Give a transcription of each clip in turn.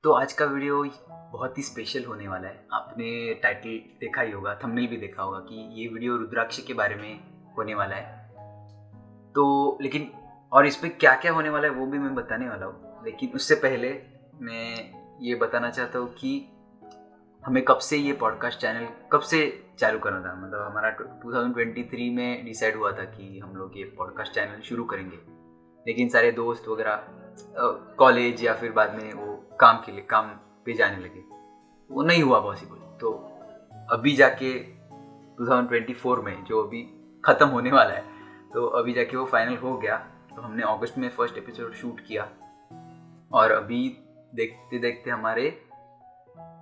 तो आज का वीडियो बहुत ही स्पेशल होने वाला है। आपने टाइटल देखा ही होगा, थंबनेल भी देखा होगा कि ये वीडियो रुद्राक्ष के बारे में होने वाला है। तो लेकिन और इस पे क्या क्या होने वाला है वो भी मैं बताने वाला हूँ। लेकिन उससे पहले मैं ये बताना चाहता हूँ कि हमें कब से ये पॉडकास्ट चैनल कब से चालू करना था। मतलब हमारा 2023 में डिसाइड हुआ था कि हम लोग ये पॉडकास्ट चैनल शुरू करेंगे, लेकिन सारे दोस्त वगैरह कॉलेज या फिर बाद में वो काम पे जाने लगे, वो नहीं हुआ पॉसिबल। तो अभी जाके 2024 में जो अभी ख़त्म होने वाला है, तो अभी जाके वो फाइनल हो गया। तो हमने अगस्त में फर्स्ट एपिसोड शूट किया और अभी देखते देखते हमारे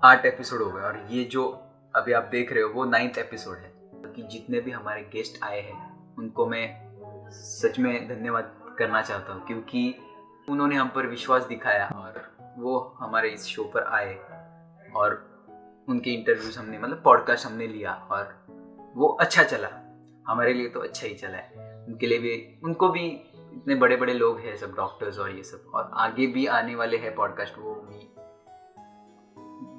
8 एपिसोड हो गए। और ये जो अभी आप देख रहे हो वो 9th एपिसोड है। कि जितने भी हमारे गेस्ट आए हैं उनको मैं सच में धन्यवाद करना चाहता हूँ, क्योंकि उन्होंने हम पर विश्वास दिखाया और वो हमारे इस शो पर आए और उनके इंटरव्यूज हमने मतलब पॉडकास्ट हमने लिया और वो अच्छा चला। हमारे लिए तो अच्छा ही चला है, उनके लिए भी, उनको भी इतने बड़े बड़े लोग हैं सब डॉक्टर्स और ये सब, और आगे भी आने वाले हैं पॉडकास्ट, वो भी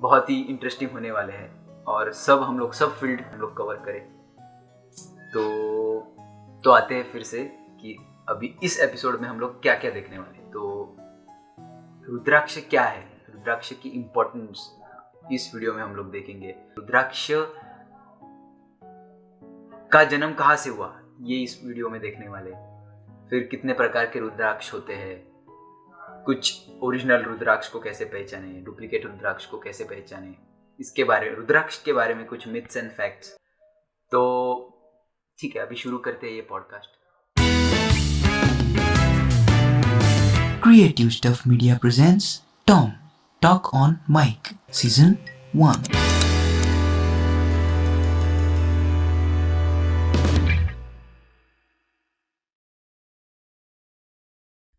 बहुत ही इंटरेस्टिंग होने वाले हैं। और सब फील्ड हम लोग कवर करें। तो आते हैं फिर से कि अभी इस एपिसोड में हम लोग क्या क्या देखने वाले हैं। तो रुद्राक्ष क्या है, रुद्राक्ष की इम्पोर्टेंस इस वीडियो में हम लोग देखेंगे। रुद्राक्ष का जन्म कहाँ से हुआ ये इस वीडियो में देखने वाले। फिर कितने प्रकार के रुद्राक्ष होते हैं, कुछ ओरिजिनल रुद्राक्ष को कैसे पहचाने, डुप्लीकेट रुद्राक्ष को कैसे पहचाने, इसके बारे रुद्राक्ष के बारे में कुछ मिथ्स एंड फैक्ट्स। तो ठीक है, अभी शुरू करते हैं ये podcast. Creative Stuff Media presents Tom Talk on Mic Season 1.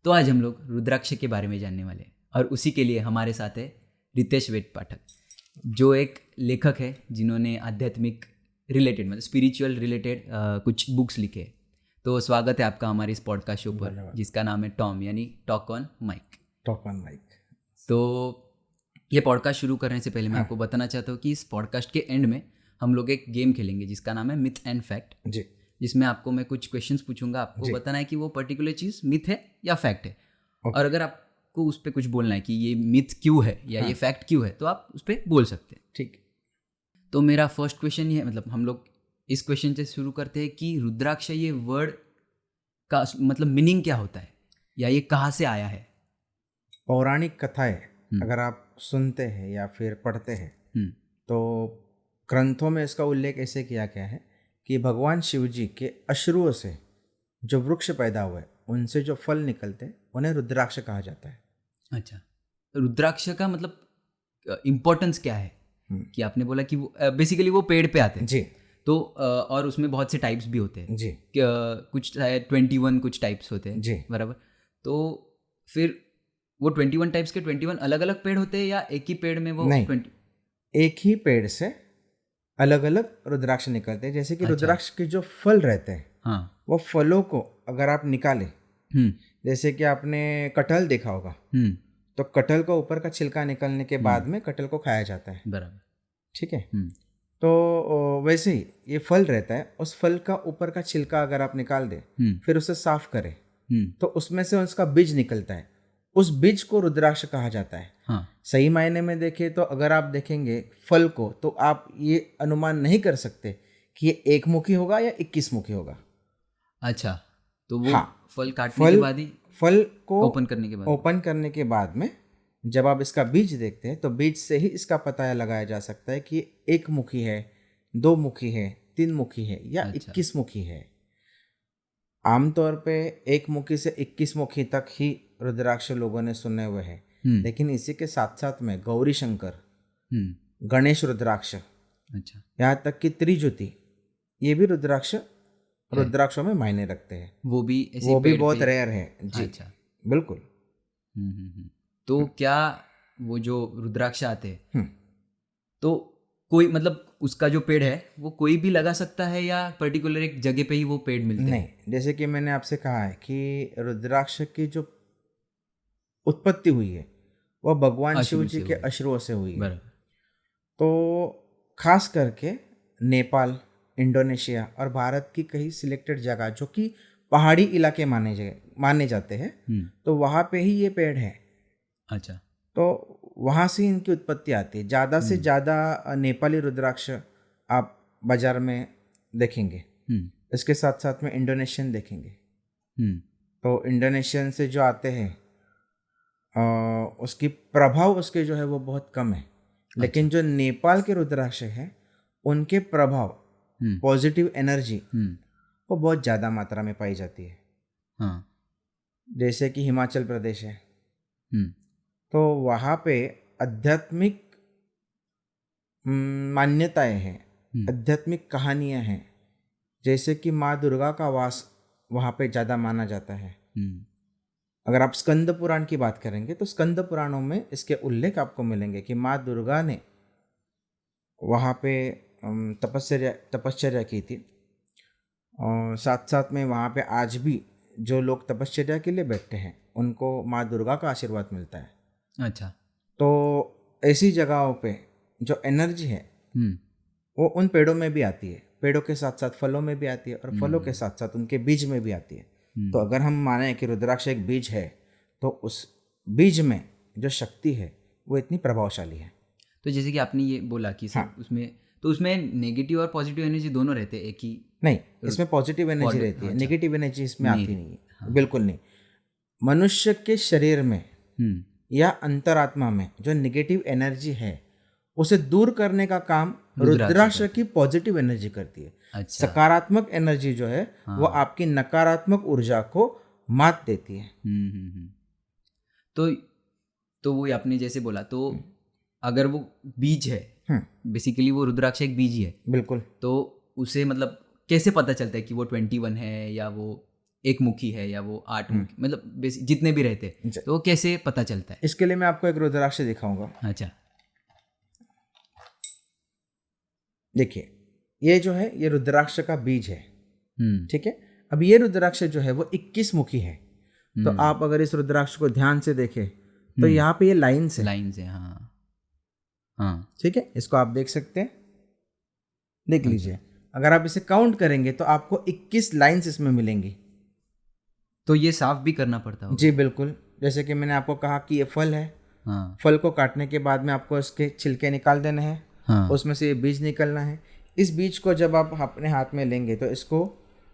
तो आज हम लोग रुद्राक्ष के बारे में जानने वाले हैं और उसी के लिए हमारे साथ है रितेश वेद पाठक, जो एक लेखक है जिन्होंने आध्यात्मिक रिलेटेड मतलब स्पिरिचुअल रिलेटेड कुछ बुक्स लिखे हैं। तो स्वागत है आपका हमारे इस पॉडकास्ट शो पर, जिसका नाम है टॉम यानी टॉक ऑन माइक। तो ये पॉडकास्ट शुरू करने से पहले मैं आपको बताना चाहता हूँ कि इस पॉडकास्ट के एंड में हम लोग एक गेम खेलेंगे जिसका नाम है मिथ एंड फैक्ट जी, जिसमें आपको मैं कुछ क्वेश्चंस पूछूंगा, आपको बताना है कि वो पर्टिकुलर चीज़ मिथ है या फैक्ट है। और अगर आपको उस पर कुछ बोलना है कि ये मिथ क्यों है या ये फैक्ट क्यों है, तो आप उस पर बोल सकते हैं। ठीक। तो मेरा फर्स्ट क्वेश्चन ये है, मतलब हम लोग इस क्वेश्चन से शुरू करते हैं कि रुद्राक्ष ये वर्ड का मतलब मीनिंग क्या होता है या ये कहाँ से आया है। पौराणिक कथाएं अगर आप सुनते हैं या फिर पढ़ते हैं तो ग्रंथों में इसका उल्लेख ऐसे किया गया है कि भगवान शिव जी के अश्रुओं से जो वृक्ष पैदा हुए उनसे जो फल निकलते हैं उन्हें रुद्राक्ष कहा जाता है। अच्छा, रुद्राक्ष का मतलब इम्पोर्टेंस क्या है कि आपने बोला कि वो बेसिकली वो पेड़ पे आते हैं जी, तो और उसमें बहुत से टाइप्स भी होते हैं जी, कुछ 21 कुछ टाइप्स होते हैं जी, बराबर। तो फिर वो 21 टाइप्स के 21 अलग अलग पेड़ होते हैं या एक ही पेड़ में वो नहीं, एक ही पेड़ से अलग अलग रुद्राक्ष निकलते हैं। जैसे कि रुद्राक्ष के जो फल रहते हैं वो फलों को अगर आप निकालें, जैसे कि आपने कटहल देखा होगा, तो कटहल को ऊपर का छिलका निकलने के बाद में कटहल को खाया जाता है, बराबर। ठीक है। तो वैसे ही ये फल रहता है, उस फल का ऊपर का छिलका अगर आप निकाल दें फिर उसे साफ करें तो उसमें से उसका बीज निकलता है, उस बीज को रुद्राक्ष कहा जाता है। सही मायने में देखें तो अगर आप देखेंगे फल को तो आप ये अनुमान नहीं कर सकते कि ये एक मुखी होगा या 21 मुखी होगा। अच्छा, तो वो फल काटने के बाद ही फल को ओपन करने के बाद में जब आप इसका बीज देखते हैं तो बीज से ही इसका पता लगाया जा सकता है कि एक मुखी है, 2 मुखी है, 3 मुखी है या 21 मुखी है। आमतौर पे 1 मुखी से 21 मुखी तक ही रुद्राक्ष लोगों ने सुने हुए हैं, लेकिन इसी के साथ साथ में गौरी शंकर, गणेश रुद्राक्ष, अच्छा, यहाँ तक कि त्रिज्योति, ये भी रुद्राक्षों में मायने रखते हैं। वो भी बहुत रेयर है जी। अच्छा, बिल्कुल। तो क्या वो जो रुद्राक्ष आते हैं तो कोई मतलब उसका जो पेड़ है वो कोई भी लगा सकता है या पर्टिकुलर एक जगह पे ही वो पेड़ मिलते हैं? नहीं, जैसे कि मैंने आपसे कहा है कि रुद्राक्ष की जो उत्पत्ति हुई है वो भगवान शिव अश्रु जी से के हुई। अश्रुओं से हुई है। बराबर। तो खास करके नेपाल, इंडोनेशिया और भारत की कई सिलेक्टेड जगह जो कि पहाड़ी इलाके माने जाते हैं, तो वहाँ पे ही ये पेड़ है। अच्छा। तो वहाँ से इनकी उत्पत्ति आती है। ज़्यादा से ज़्यादा नेपाली रुद्राक्ष आप बाजार में देखेंगे। इसके साथ साथ में इंडोनेशियन देखेंगे। तो इंडोनेशियन से जो आते हैं उसकी प्रभाव उसके जो है वो बहुत कम है। लेकिन जो नेपाल के रुद्राक्ष हैं उनके प्रभाव, पॉजिटिव एनर्जी वो बहुत ज़्यादा मात्रा में पाई जाती है। हाँ। जैसे कि हिमाचल प्रदेश है, तो वहाँ पे आध्यात्मिक मान्यताएं हैं, आध्यात्मिक कहानियां हैं। जैसे कि माँ दुर्गा का वास वहाँ पे ज़्यादा माना जाता है। अगर आप स्कंद पुराण की बात करेंगे तो स्कंद पुराणों में इसके उल्लेख आपको मिलेंगे कि माँ दुर्गा ने वहाँ पे तपश्चर्या की थी। और साथ साथ में वहाँ पे आज भी जो लोग तपश्चर्या के लिए बैठते हैं उनको माँ दुर्गा का आशीर्वाद मिलता है। अच्छा। तो ऐसी जगहों पे जो एनर्जी है वो उन पेड़ों में भी आती है, पेड़ों के साथ साथ फलों में भी आती है और फलों के साथ साथ उनके बीज में भी आती है। तो अगर हम माने कि रुद्राक्ष एक बीज है तो उस बीज में जो शक्ति है वो इतनी प्रभावशाली है। तो जैसे कि आपने ये बोला कि सब उसमें नेगेटिव और पॉजिटिव एनर्जी दोनों रहते हैं एक ही? नहीं, इसमें पॉजिटिव एनर्जी रहती है, नेगेटिव एनर्जी इसमें आती नहीं है। बिल्कुल नहीं। मनुष्य के शरीर में या अंतरात्मा में जो नेगेटिव एनर्जी है उसे दूर करने का काम रुद्राक्ष की पॉजिटिव एनर्जी करती है। अच्छा। सकारात्मक एनर्जी जो है वो आपकी नकारात्मक ऊर्जा को मात देती है। तो वो आपने जैसे बोला, तो अगर वो बीज है, बेसिकली वो रुद्राक्ष एक बीज ही है। बिल्कुल। तो उसे मतलब कैसे पता चलता है कि वो 21 है या वो एक मुखी है या वो 8 मुखी, मतलब जितने भी रहते हैं तो वो कैसे पता चलता है? इसके लिए मैं आपको एक रुद्राक्ष दिखाऊंगा। अच्छा। देखिए, ये जो है ये रुद्राक्ष का बीज है। ठीक है। अब ये रुद्राक्ष जो है वो 21 मुखी है। तो आप अगर इस रुद्राक्ष को ध्यान से देखें तो यहाँ पे ये लाइन्स है। हाँ। ठीक है, इसको आप देख सकते हैं, देख लीजिए। अगर आप इसे काउंट करेंगे तो आपको 21 लाइन्स इसमें मिलेंगी। तो ये साफ भी करना पड़ता है? जी बिल्कुल। जैसे कि मैंने आपको कहा कि ये फल है। हाँ। फल को काटने के बाद में आपको इसके छिलके निकाल देने हैं। हाँ। उसमें से ये बीज निकलना है। इस बीज को जब आप अपने हाथ में लेंगे तो इसको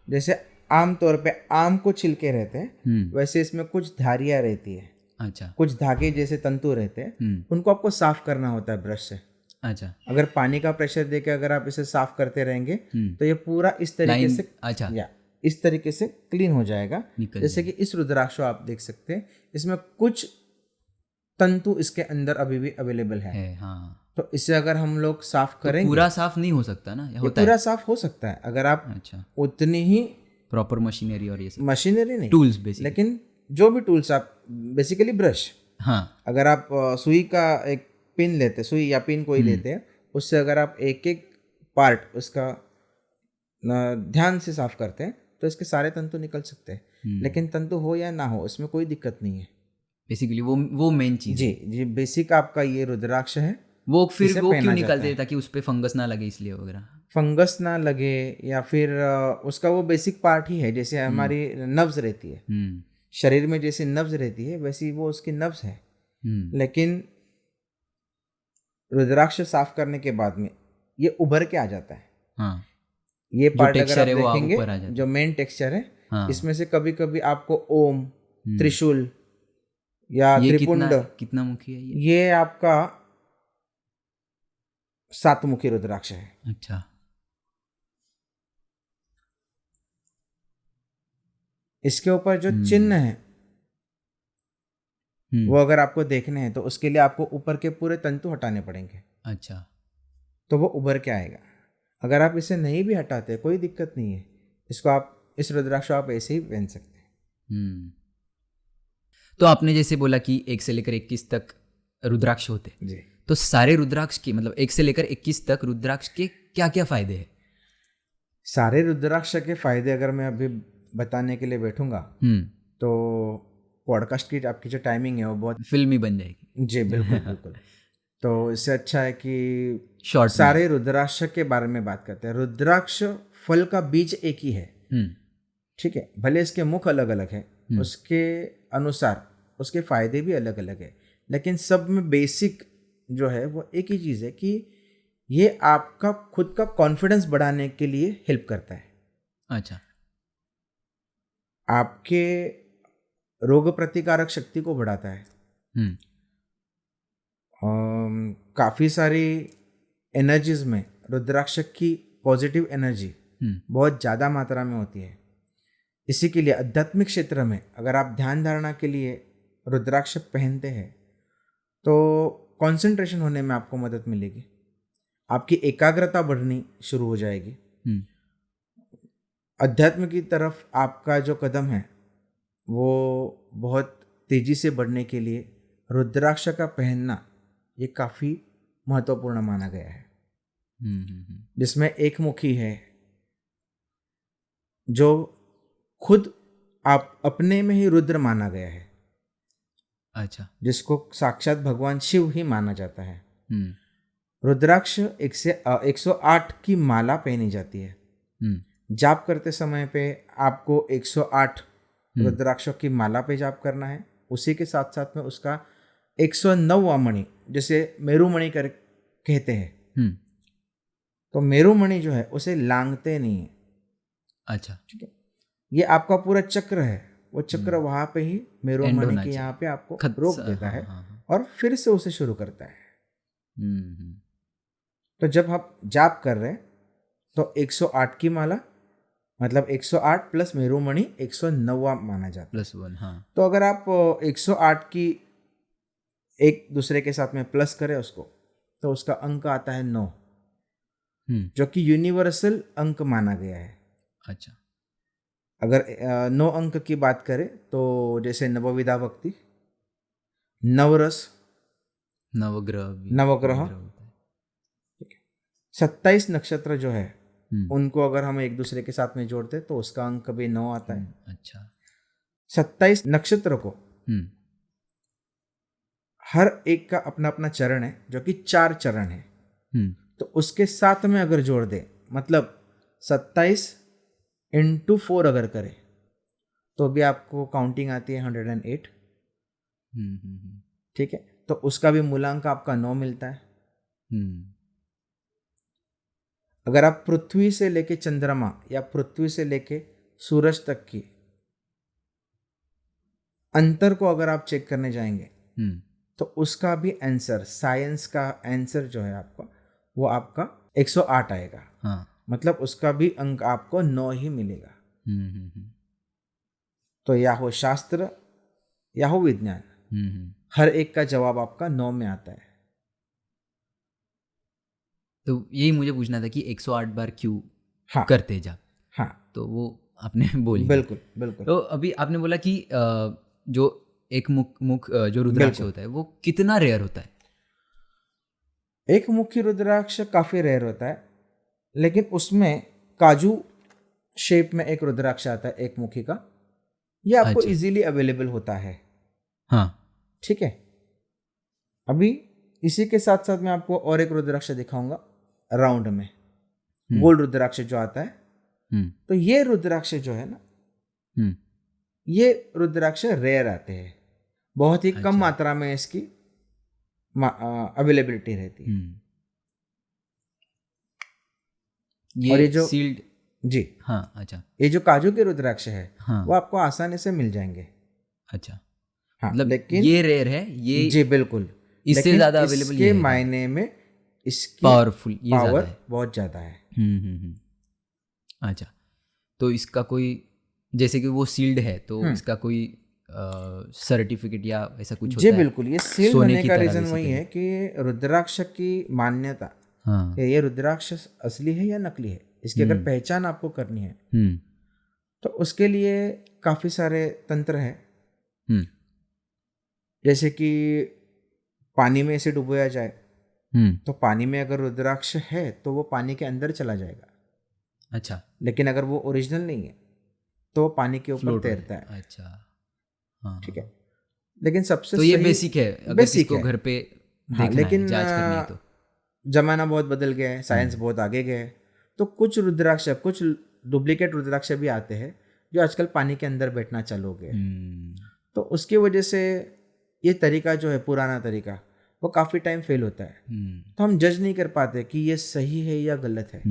जैसे आम तौर पे आम को छिलके रहते हैं वैसे इसमें कुछ धारियाँ रहती है। अच्छा। कुछ धागे जैसे तंतु रहते हैं, उनको आपको साफ करना होता है ब्रश से। अच्छा। अगर पानी का प्रेशर देके अगर आप इसे साफ करते रहेंगे तो ये पूरा इस तरीके से, अच्छा, या इस तरीके से क्लीन हो जाएगा। जैसे कि इस रुद्राक्ष आप देख सकते हैं, इसमें कुछ तंतु इसके अंदर अभी भी अवेलेबल है। हाँ। तो इसे अगर हम लोग साफ करेंगे तो पूरा साफ नहीं हो सकता ना? ये पूरा साफ हो सकता है अगर आप अच्छा उतनी ही प्रॉपर मशीनरी और ये सब, मशीनरी नहीं, टूल्स बेसिकली, लेकिन जो भी टूल्स आप बेसिकली ब्रश, हाँ, अगर आप सुई का एक पिन लेते, सुई या पिन कोई लेते हैं, उससे अगर आप एक एक पार्ट उसका ध्यान से साफ करते हैं तो इसके सारे तंतु निकल सकते हैं। लेकिन तंतु हो या ना हो इसमें कोई दिक्कत नहीं है। बेसिकली वो मेन चीज जी जी, बेसिक आपका ये रुद्राक्ष है। वो फिर वो क्यों निकालते हैं? ताकि उस पर फंगस ना लगे इसलिए वगैरह? फंगस ना लगे या फिर उसका वो बेसिक पार्ट ही है। जैसे हमारी नब्ज रहती है शरीर में, जैसे नब्ज रहती है वैसी वो उसकी नब्ज है। लेकिन रुद्राक्ष साफ करने के बाद में ये उभर के आ जाता है। हाँ। ये पार्ट अगर आप देखेंगे जो मेन टेक्सचर है, हाँ, इसमें से कभी कभी आपको ओम, त्रिशूल या त्रिपुंड, कितना मुखी है ये आपका 7 मुखी रुद्राक्ष है। अच्छा। इसके ऊपर जो चिन्ह है वो अगर आपको देखने हैं तो उसके लिए आपको ऊपर के पूरे तंतु हटाने पड़ेंगे। अच्छा। तो वो उभर के आएगा। अगर आप इसे नहीं भी हटाते कोई दिक्कत नहीं है, इसको आप इस रुद्राक्ष आप ऐसे ही पहन सकते हैं। तो आपने जैसे बोला कि 1 से लेकर 21 तक रुद्राक्ष होते हैं, तो सारे रुद्राक्ष की मतलब 1 से लेकर 21 तक रुद्राक्ष के क्या क्या फायदे हैं? सारे रुद्राक्ष के फायदे अगर मैं अभी बताने के लिए बैठूंगा तो पॉडकास्ट की आपकी जो टाइमिंग है वो बहुत फिल्म ही बन जाएगी। जी बिल्कुल बिल्कुल। तो इससे अच्छा है कि शॉर्ट सारे रुद्राक्ष के बारे में बात करते हैं। रुद्राक्ष फल का बीज एक ही है, ठीक है, भले इसके मुख अलग अलग है, उसके अनुसार उसके फायदे भी अलग अलग है, लेकिन सब में बेसिक जो है वो एक ही चीज़ है कि ये आपका खुद का कॉन्फिडेंस बढ़ाने के लिए हेल्प करता है। अच्छा। आपके रोग प्रतिकारक शक्ति को बढ़ाता है। काफ़ी सारी एनर्जीज में रुद्राक्ष की पॉजिटिव एनर्जी बहुत ज़्यादा मात्रा में होती है। इसी के लिए आध्यात्मिक क्षेत्र में अगर आप ध्यान धारणा के लिए रुद्राक्ष पहनते हैं तो कंसंट्रेशन होने में आपको मदद मिलेगी, आपकी एकाग्रता बढ़नी शुरू हो जाएगी। अध्यात्म की तरफ आपका जो कदम है वो बहुत तेज़ी से बढ़ने के लिए रुद्राक्ष का पहनना ये काफ़ी महत्वपूर्ण माना गया है। जिसमें एक मुखी है जो खुद आप अपने में ही रुद्र माना गया है। अच्छा। जिसको साक्षात भगवान शिव ही माना जाता है। रुद्राक्ष 108 की माला पहनी जाती है। जाप करते समय पे आपको 108 रुद्राक्षों की माला पे जाप करना है। उसी के साथ साथ में उसका 109वां मणि, जैसे मेरुमणि कर कहते हैं, तो मेरुमणि जो है उसे लांगते नहीं है। अच्छा, ठीक है, ये आपका पूरा चक्र है, वो चक्र वहां पे ही मेरुमणि के यहाँ पे आपको रोक देता है और फिर से उसे शुरू करता है। तो जब आप जाप कर रहे हैं तो 108 की माला मतलब 108 प्लस मेरुमणि 109वां माना जाता है। +1। हाँ। तो अगर आप 108 की एक दूसरे के साथ में प्लस करें उसको, तो उसका अंक आता है 9, जो कि यूनिवर्सल अंक माना गया है। अच्छा। अगर 9 अंक की बात करें तो जैसे नवविधा भक्ति, नवरस, नवग्रह, 27 नक्षत्र जो है उनको अगर हम एक दूसरे के साथ में जोड़ते तो उसका अंक भी 9 आता है। अच्छा। 27 नक्षत्र को हर एक का अपना अपना चरण है, जो कि 4 चरण है। तो उसके साथ में अगर जोड़ दे, मतलब 27 × 4 अगर करें तो भी आपको काउंटिंग आती है 108। ठीक है, तो उसका भी मूलांक आपका 9 मिलता है। अगर आप पृथ्वी से लेके चंद्रमा या पृथ्वी से लेके सूरज तक की अंतर को अगर आप चेक करने जाएंगे तो उसका भी आंसर, साइंस का आंसर जो है आपका, वो आपका 108 आएगा। हाँ। मतलब उसका भी अंक आपको 9 ही मिलेगा। तो या हो शास्त्र या हो विज्ञान, हर एक का जवाब आपका 9 में आता है। तो यही मुझे पूछना था कि 108 बार क्यों करते जा। हाँ, तो वो आपने बोल दिया। बिल्कुल बिल्कुल। तो अभी आपने बोला कि जो एक मुख जो रुद्राक्ष होता है वो कितना रेयर होता है? एक मुखी रुद्राक्ष काफी रेयर होता है, लेकिन उसमें काजू शेप में एक रुद्राक्ष आता है एक मुखी का, ये आपको इजीली अवेलेबल होता है। हाँ, ठीक है। अभी इसी के साथ साथ मैं आपको और एक रुद्राक्ष दिखाऊंगा राउंड में, गोल्ड रुद्राक्ष जो आता है। तो ये रुद्राक्ष जो है ना, ये रुद्राक्ष रेयर आते हैं, बहुत ही कम मात्रा में इसकी अवेलेबिलिटी रहती है। और ये जो सील्ड, जी हाँ, अच्छा, ये जो काजू के रुद्राक्ष है वो आपको आसानी से मिल जाएंगे। अच्छा, हाँ, मतलब लेकिन ये रेयर है, ये जी बिल्कुल, इससे ज्यादा अवेलेबल इसके मायने में इसकी पावरफुल, ये पावर बहुत ज्यादा है। अच्छा, तो इसका कोई, जैसे कि वो सील्ड है तो इसका कोई सर्टिफिकेट या ऐसा कुछ होता जी है? बिल्कुल, ये सील्ड होने का रीजन वही है कि रुद्राक्ष की मान्यता, ये रुद्राक्ष असली है या नकली है, इसकी अगर पहचान आपको करनी है तो उसके लिए काफी सारे तंत्र हैं। जैसे कि पानी में इसे डुबोया जाए, तो पानी में अगर रुद्राक्ष है तो वो पानी के अंदर चला जाएगा। अच्छा, लेकिन अगर वो ओरिजिनल नहीं है तो वो पानी के ऊपर तैरता है। अच्छा, हाँ, ठीक है। लेकिन सबसे तो ये सही बेसिक है, अगर बेसिक किसको है। घर पे हाँ, देखना लेकिन है, जांच करनी है तो। जमाना बहुत बदल गया है, साइंस बहुत आगे गया है, तो कुछ रुद्राक्ष, कुछ डुप्लीकेट रुद्राक्ष भी आते हैं जो आजकल पानी के अंदर बैठना चालू हो गए हैं। तो उसकी वजह से ये तरीका जो है, पुराना तरीका, वो काफ़ी टाइम फेल होता है। तो हम जज नहीं कर पाते कि ये सही है या गलत है।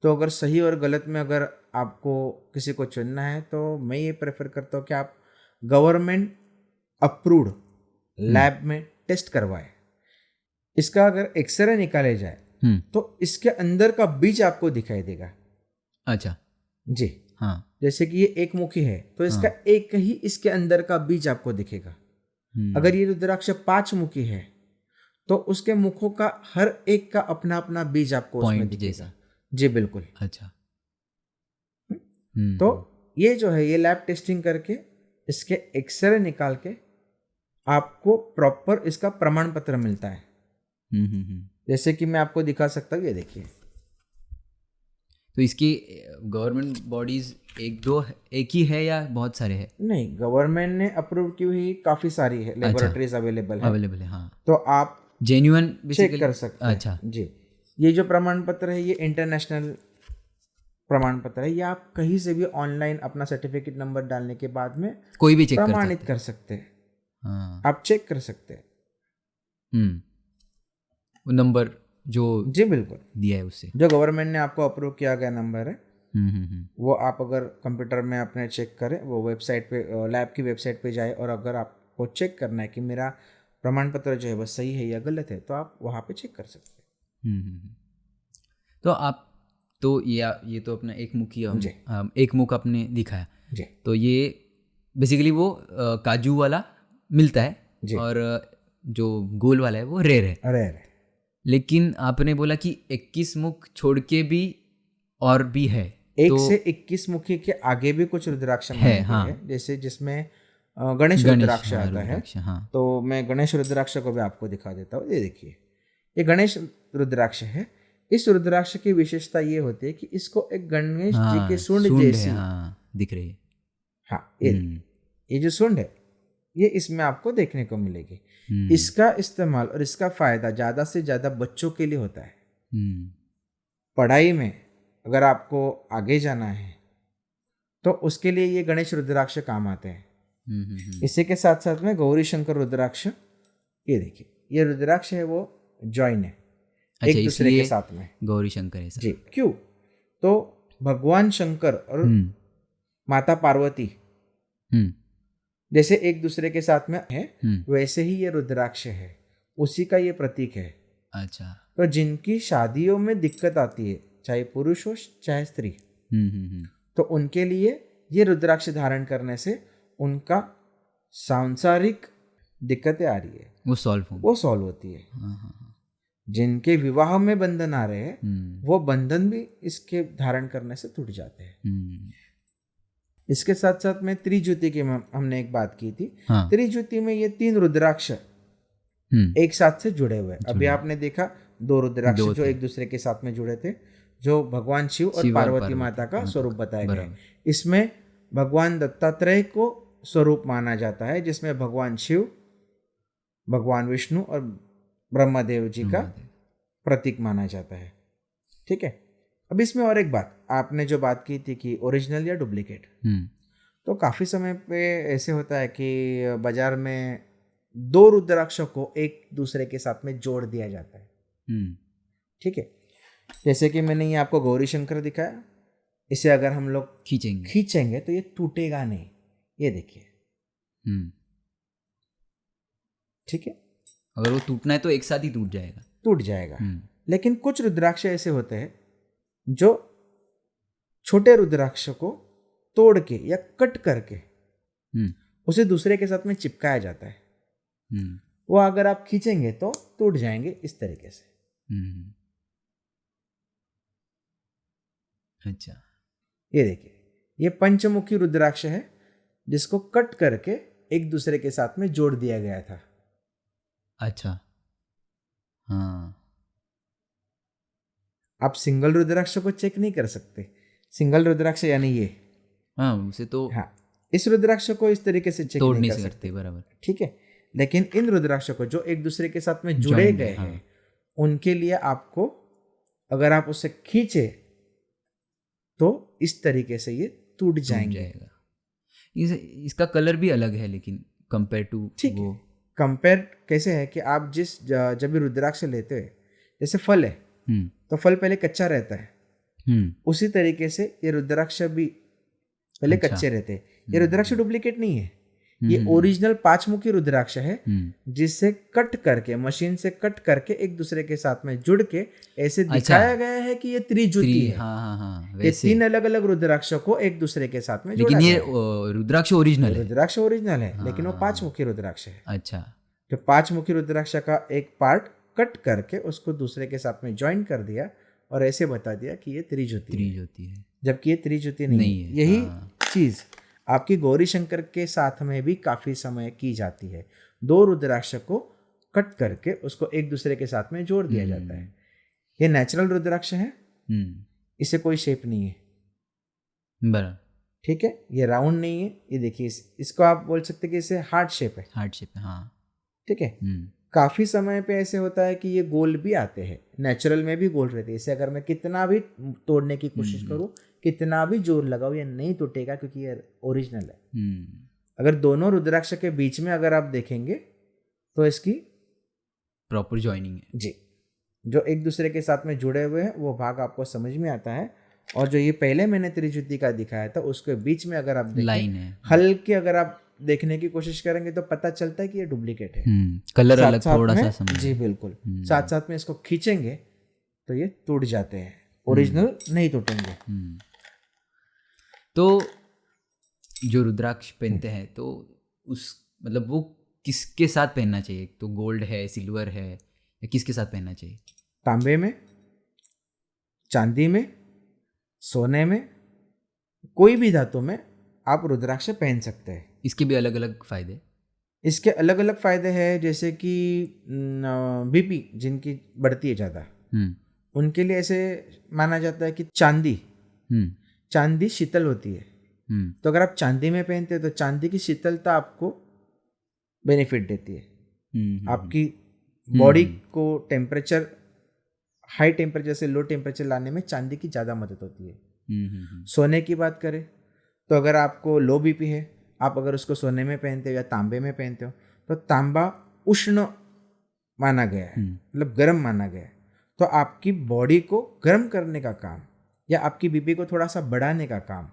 तो अगर सही और गलत में अगर आपको किसी को चुनना है तो मैं ये प्रेफर करता हूँ कि आप गवर्नमेंट अप्रूव्ड लैब में टेस्ट करवाएं। इसका अगर एक्सरे निकाले जाए तो इसके अंदर का बीज आपको दिखाई देगा। अच्छा जी हाँ। जैसे कि ये एक मुखी है तो इसका एक ही इसके अंदर का बीज आपको दिखेगा। अगर ये रुद्राक्ष 5 मुखी है तो उसके मुखों का हर एक का अपना अपना बीज आपको उसमें पॉइंट दिखेगा। जैसा। जी बिल्कुल। अच्छा। तो ये जो है, ये लैब टेस्टिंग करके इसके एक्सरे निकाल के आपको प्रॉपर इसका प्रमाण पत्र मिलता है। जैसे कि मैं आपको दिखा सकता हूँ, ये देखिए। तो इसकी गवर्नमेंट बॉडीज एक ही है या बहुत सारे हैं? नहीं, गवर्नमेंट ने अप्रूव की हुई काफ़ी सारी है, लेबोरेटरीज अवेलेबल है। अवेलेबल है हाँ। तो आप जेन्युइन चेक कर सकते हैं। अच्छा जी, ये जो प्रमाण पत्र है ये इंटरनेशनल प्रमाण पत्र है। ये आप कहीं से भी ऑनलाइन अपना सर्टिफिकेट नंबर डालने के बाद में कोई भी चेक प्रमाणित कर सकते हैं। हाँ। आप चेक कर सकते हैं। वो नंबर जो जी बिल्कुल दिया है उससे, जो गवर्नमेंट ने आपको अप्रूव किया गया नंबर है, वो आप अगर कंप्यूटर में अपने चेक करें, वो वेबसाइट पे, लैब की वेबसाइट पे जाए, और अगर आपको चेक करना है कि मेरा प्रमाण पत्र जो है वो सही है या गलत है, तो आप वहाँ पे चेक कर सकते हैं। तो आप तो ये तो अपना एक मुखी एक मुख आपने दिखाया जी। तो ये बेसिकली वो काजू वाला मिलता है जी। और जो गोल वाला है वो रेयर है। रेयर है। लेकिन आपने बोला कि 21 मुख छोड़ के भी और भी है, 1 तो से 21 मुखी के आगे भी कुछ रुद्राक्ष है। है, हाँ। जैसे जिसमें गणेश रुद्राक्ष हाँ, आता है। रुद्राक्ष, हाँ। तो मैं गणेश रुद्राक्ष को भी आपको दिखा देता हूँ। ये देखिए, ये गणेश रुद्राक्ष है। इस रुद्राक्ष की विशेषता ये होती है कि इसको एक गणेश जी के सूंड जैसी, दिख रही है। हाँ, ये जो सूंड है ये इसमें आपको देखने को मिलेगी। इसका इस्तेमाल और इसका फायदा ज़्यादा से ज़्यादा बच्चों के लिए होता है। पढ़ाई में अगर आपको आगे जाना है तो उसके लिए ये गणेश रुद्राक्ष काम आते हैं। इसी के साथ साथ में गौरी शंकर रुद्राक्ष, ये देखिए, ये रुद्राक्ष है वो जॉइन है एक दूसरे के साथ में। गौरी शंकर है जी। क्यों? तो भगवान शंकर और माता पार्वती जैसे एक दूसरे के साथ में है, वैसे ही ये रुद्राक्ष है, उसी का ये प्रतीक है। अच्छा। तो जिनकी शादियों में दिक्कत आती है, चाहे पुरुष हो चाहे स्त्री, तो उनके लिए ये रुद्राक्ष धारण करने से उनका सांसारिक दिक्कतें आ रही है वो सॉल्व होती है। जिनके विवाह में बंधन आ रहे हैं वो बंधन भी इसके धारण करने से टूट जाते हैं। इसके साथ साथ में त्रिज्योति की हमने एक बात की थी। त्रिज्योति में ये 3 रुद्राक्ष एक साथ से जुड़े हुए हैं। अभी आपने देखा 2 रुद्राक्ष जो एक दूसरे के साथ में जुड़े थे, जो भगवान शिव और पार्वती माता का स्वरूप बताया गया है। इसमें भगवान दत्तात्रेय को स्वरूप माना जाता है, जिसमें भगवान शिव, भगवान विष्णु और ब्रह्मदेव जी का प्रतीक माना जाता है। ठीक है। अब इसमें और एक बात, आपने जो बात की थी कि ओरिजिनल या डुप्लीकेट, तो काफ़ी समय पे ऐसे होता है कि बाजार में 2 रुद्राक्ष को एक दूसरे के साथ में जोड़ दिया जाता है। ठीक है। जैसे कि मैंने ये आपको गौरी शंकर दिखाया, इसे अगर हम लोग खींचेंगे तो ये टूटेगा नहीं। ये देखिए। ठीक है। अगर वो टूटना है तो एक साथ ही टूट जाएगा। लेकिन कुछ रुद्राक्ष ऐसे होते हैं जो छोटे रुद्राक्ष को तोड़ के या कट करके उसे दूसरे के साथ में चिपकाया जाता है। वो अगर आप खींचेंगे तो टूट जाएंगे इस तरीके से। अच्छा। ये देखिए, ये पंचमुखी रुद्राक्ष है जिसको कट करके एक दूसरे के साथ में जोड़ दिया गया था। अच्छा। हाँ। आप सिंगल रुद्राक्ष को चेक नहीं कर सकते। सिंगल रुद्राक्ष यानी ये, हाँ, उसे तो हाँ, इस रुद्राक्ष को इस तरीके से चेक तोड़ नहीं नहीं कर सकते, सकते, बराबर। ठीक है। लेकिन इन रुद्राक्ष को जो एक दूसरे के साथ में जुड़े गए हैं, उनके लिए आपको अगर आप उसे खींचे तो इस तरीके से ये टूट जाएंगे। इसका कलर भी अलग है लेकिन कंपेयर टू ठीक वो। है, कंपेयर कैसे है कि आप जब भी रुद्राक्ष लेते हैं, जैसे फल है तो फल पहले कच्चा रहता है, उसी तरीके से ये रुद्राक्ष भी पहले कच्चे रहते हैं। ये रुद्राक्ष डुप्लीकेट नहीं है, ये ओरिजिनल 5 मुखी रुद्राक्ष है, जिससे कट करके, मशीन से कट करके एक दूसरे के साथ में जुड़ के ऐसे दिखाया गया है कि ये त्रिज्योति है। ये 3 अलग अलग रुद्राक्षों को एक दूसरे के साथ में जोड़ा लेकिन ये गया रुद्राक्ष ओरिजिनल है। रुद्राक्ष ओरिजिनल है, लेकिन वो 5 मुखी रुद्राक्ष है। अच्छा, तो 5 मुखी रुद्राक्ष का एक पार्ट कट करके उसको दूसरे के साथ में ज्वाइन कर दिया और ऐसे बता दिया कि ये त्रिज्योति है, जबकि ये त्रिज्योति नहीं है। यही चीज आपकी गौरी शंकर के साथ में भी काफी समय की जाती है। 2 रुद्राक्ष को कट करके उसको एक दूसरे के साथ में जोड़ दिया जाता है। ये नेचुरल रुद्राक्ष है, इसे कोई शेप नहीं है, बराबर, ठीक है। ये राउंड नहीं है, ये देखिए इसको आप बोल सकते हैं कि इसे हार्ट शेप है, हाँ, ठीक है। काफी समय पे ऐसे होता है कि ये गोल भी आते हैं, नेचुरल में भी गोल रहते हैं। इसे अगर मैं कितना भी तोड़ने की कोशिश करूं, कितना भी जोर लगाओ, ये नहीं टूटेगा क्योंकि ये ओरिजिनल है। अगर दोनों रुद्राक्ष के बीच में अगर आप देखेंगे तो इसकी प्रॉपर जॉइनिंग है जी, जो एक दूसरे के साथ में जुड़े हुए हैं वो भाग आपको समझ में आता है। और जो ये पहले मैंने त्रिज्योति का दिखाया था उसके बीच में अगर आप देखें, लाइन है हल्के, अगर आप देखने की कोशिश करेंगे तो पता चलता है कि ये डुप्लीकेट है। कलर अलग थोड़ा सा समझ। जी बिल्कुल, साथ साथ में इसको खींचेंगे तो ये टूट जाते हैं, ओरिजिनल नहीं टूटेंगे। तो जो रुद्राक्ष पहनते हैं तो उस मतलब वो किसके साथ पहनना चाहिए? तो गोल्ड है, सिल्वर है, या किसके साथ पहनना चाहिए? तांबे में, चांदी में, सोने में, कोई भी धातु में आप रुद्राक्ष पहन सकते हैं। इसके भी अलग अलग फायदे? इसके अलग अलग फायदे हैं, जैसे कि बीपी जिनकी बढ़ती है ज़्यादा, उनके लिए ऐसे माना जाता है कि चांदी शीतल होती है। तो अगर आप चांदी में पहनते हैं तो चांदी की शीतलता आपको बेनिफिट देती है। आपकी बॉडी को टेम्परेचर, हाई टेम्परेचर से लो टेम्परेचर लाने में चांदी की ज़्यादा मदद होती है। सोने की बात करें तो अगर आपको लो बीपी है, आप अगर उसको सोने में पहनते हो या तांबे में पहनते हो तो तांबा उष्ण माना गया है, मतलब गर्म माना गया है। तो आपकी बॉडी को गर्म करने का काम या आपकी बीपी को थोड़ा सा बढ़ाने का काम,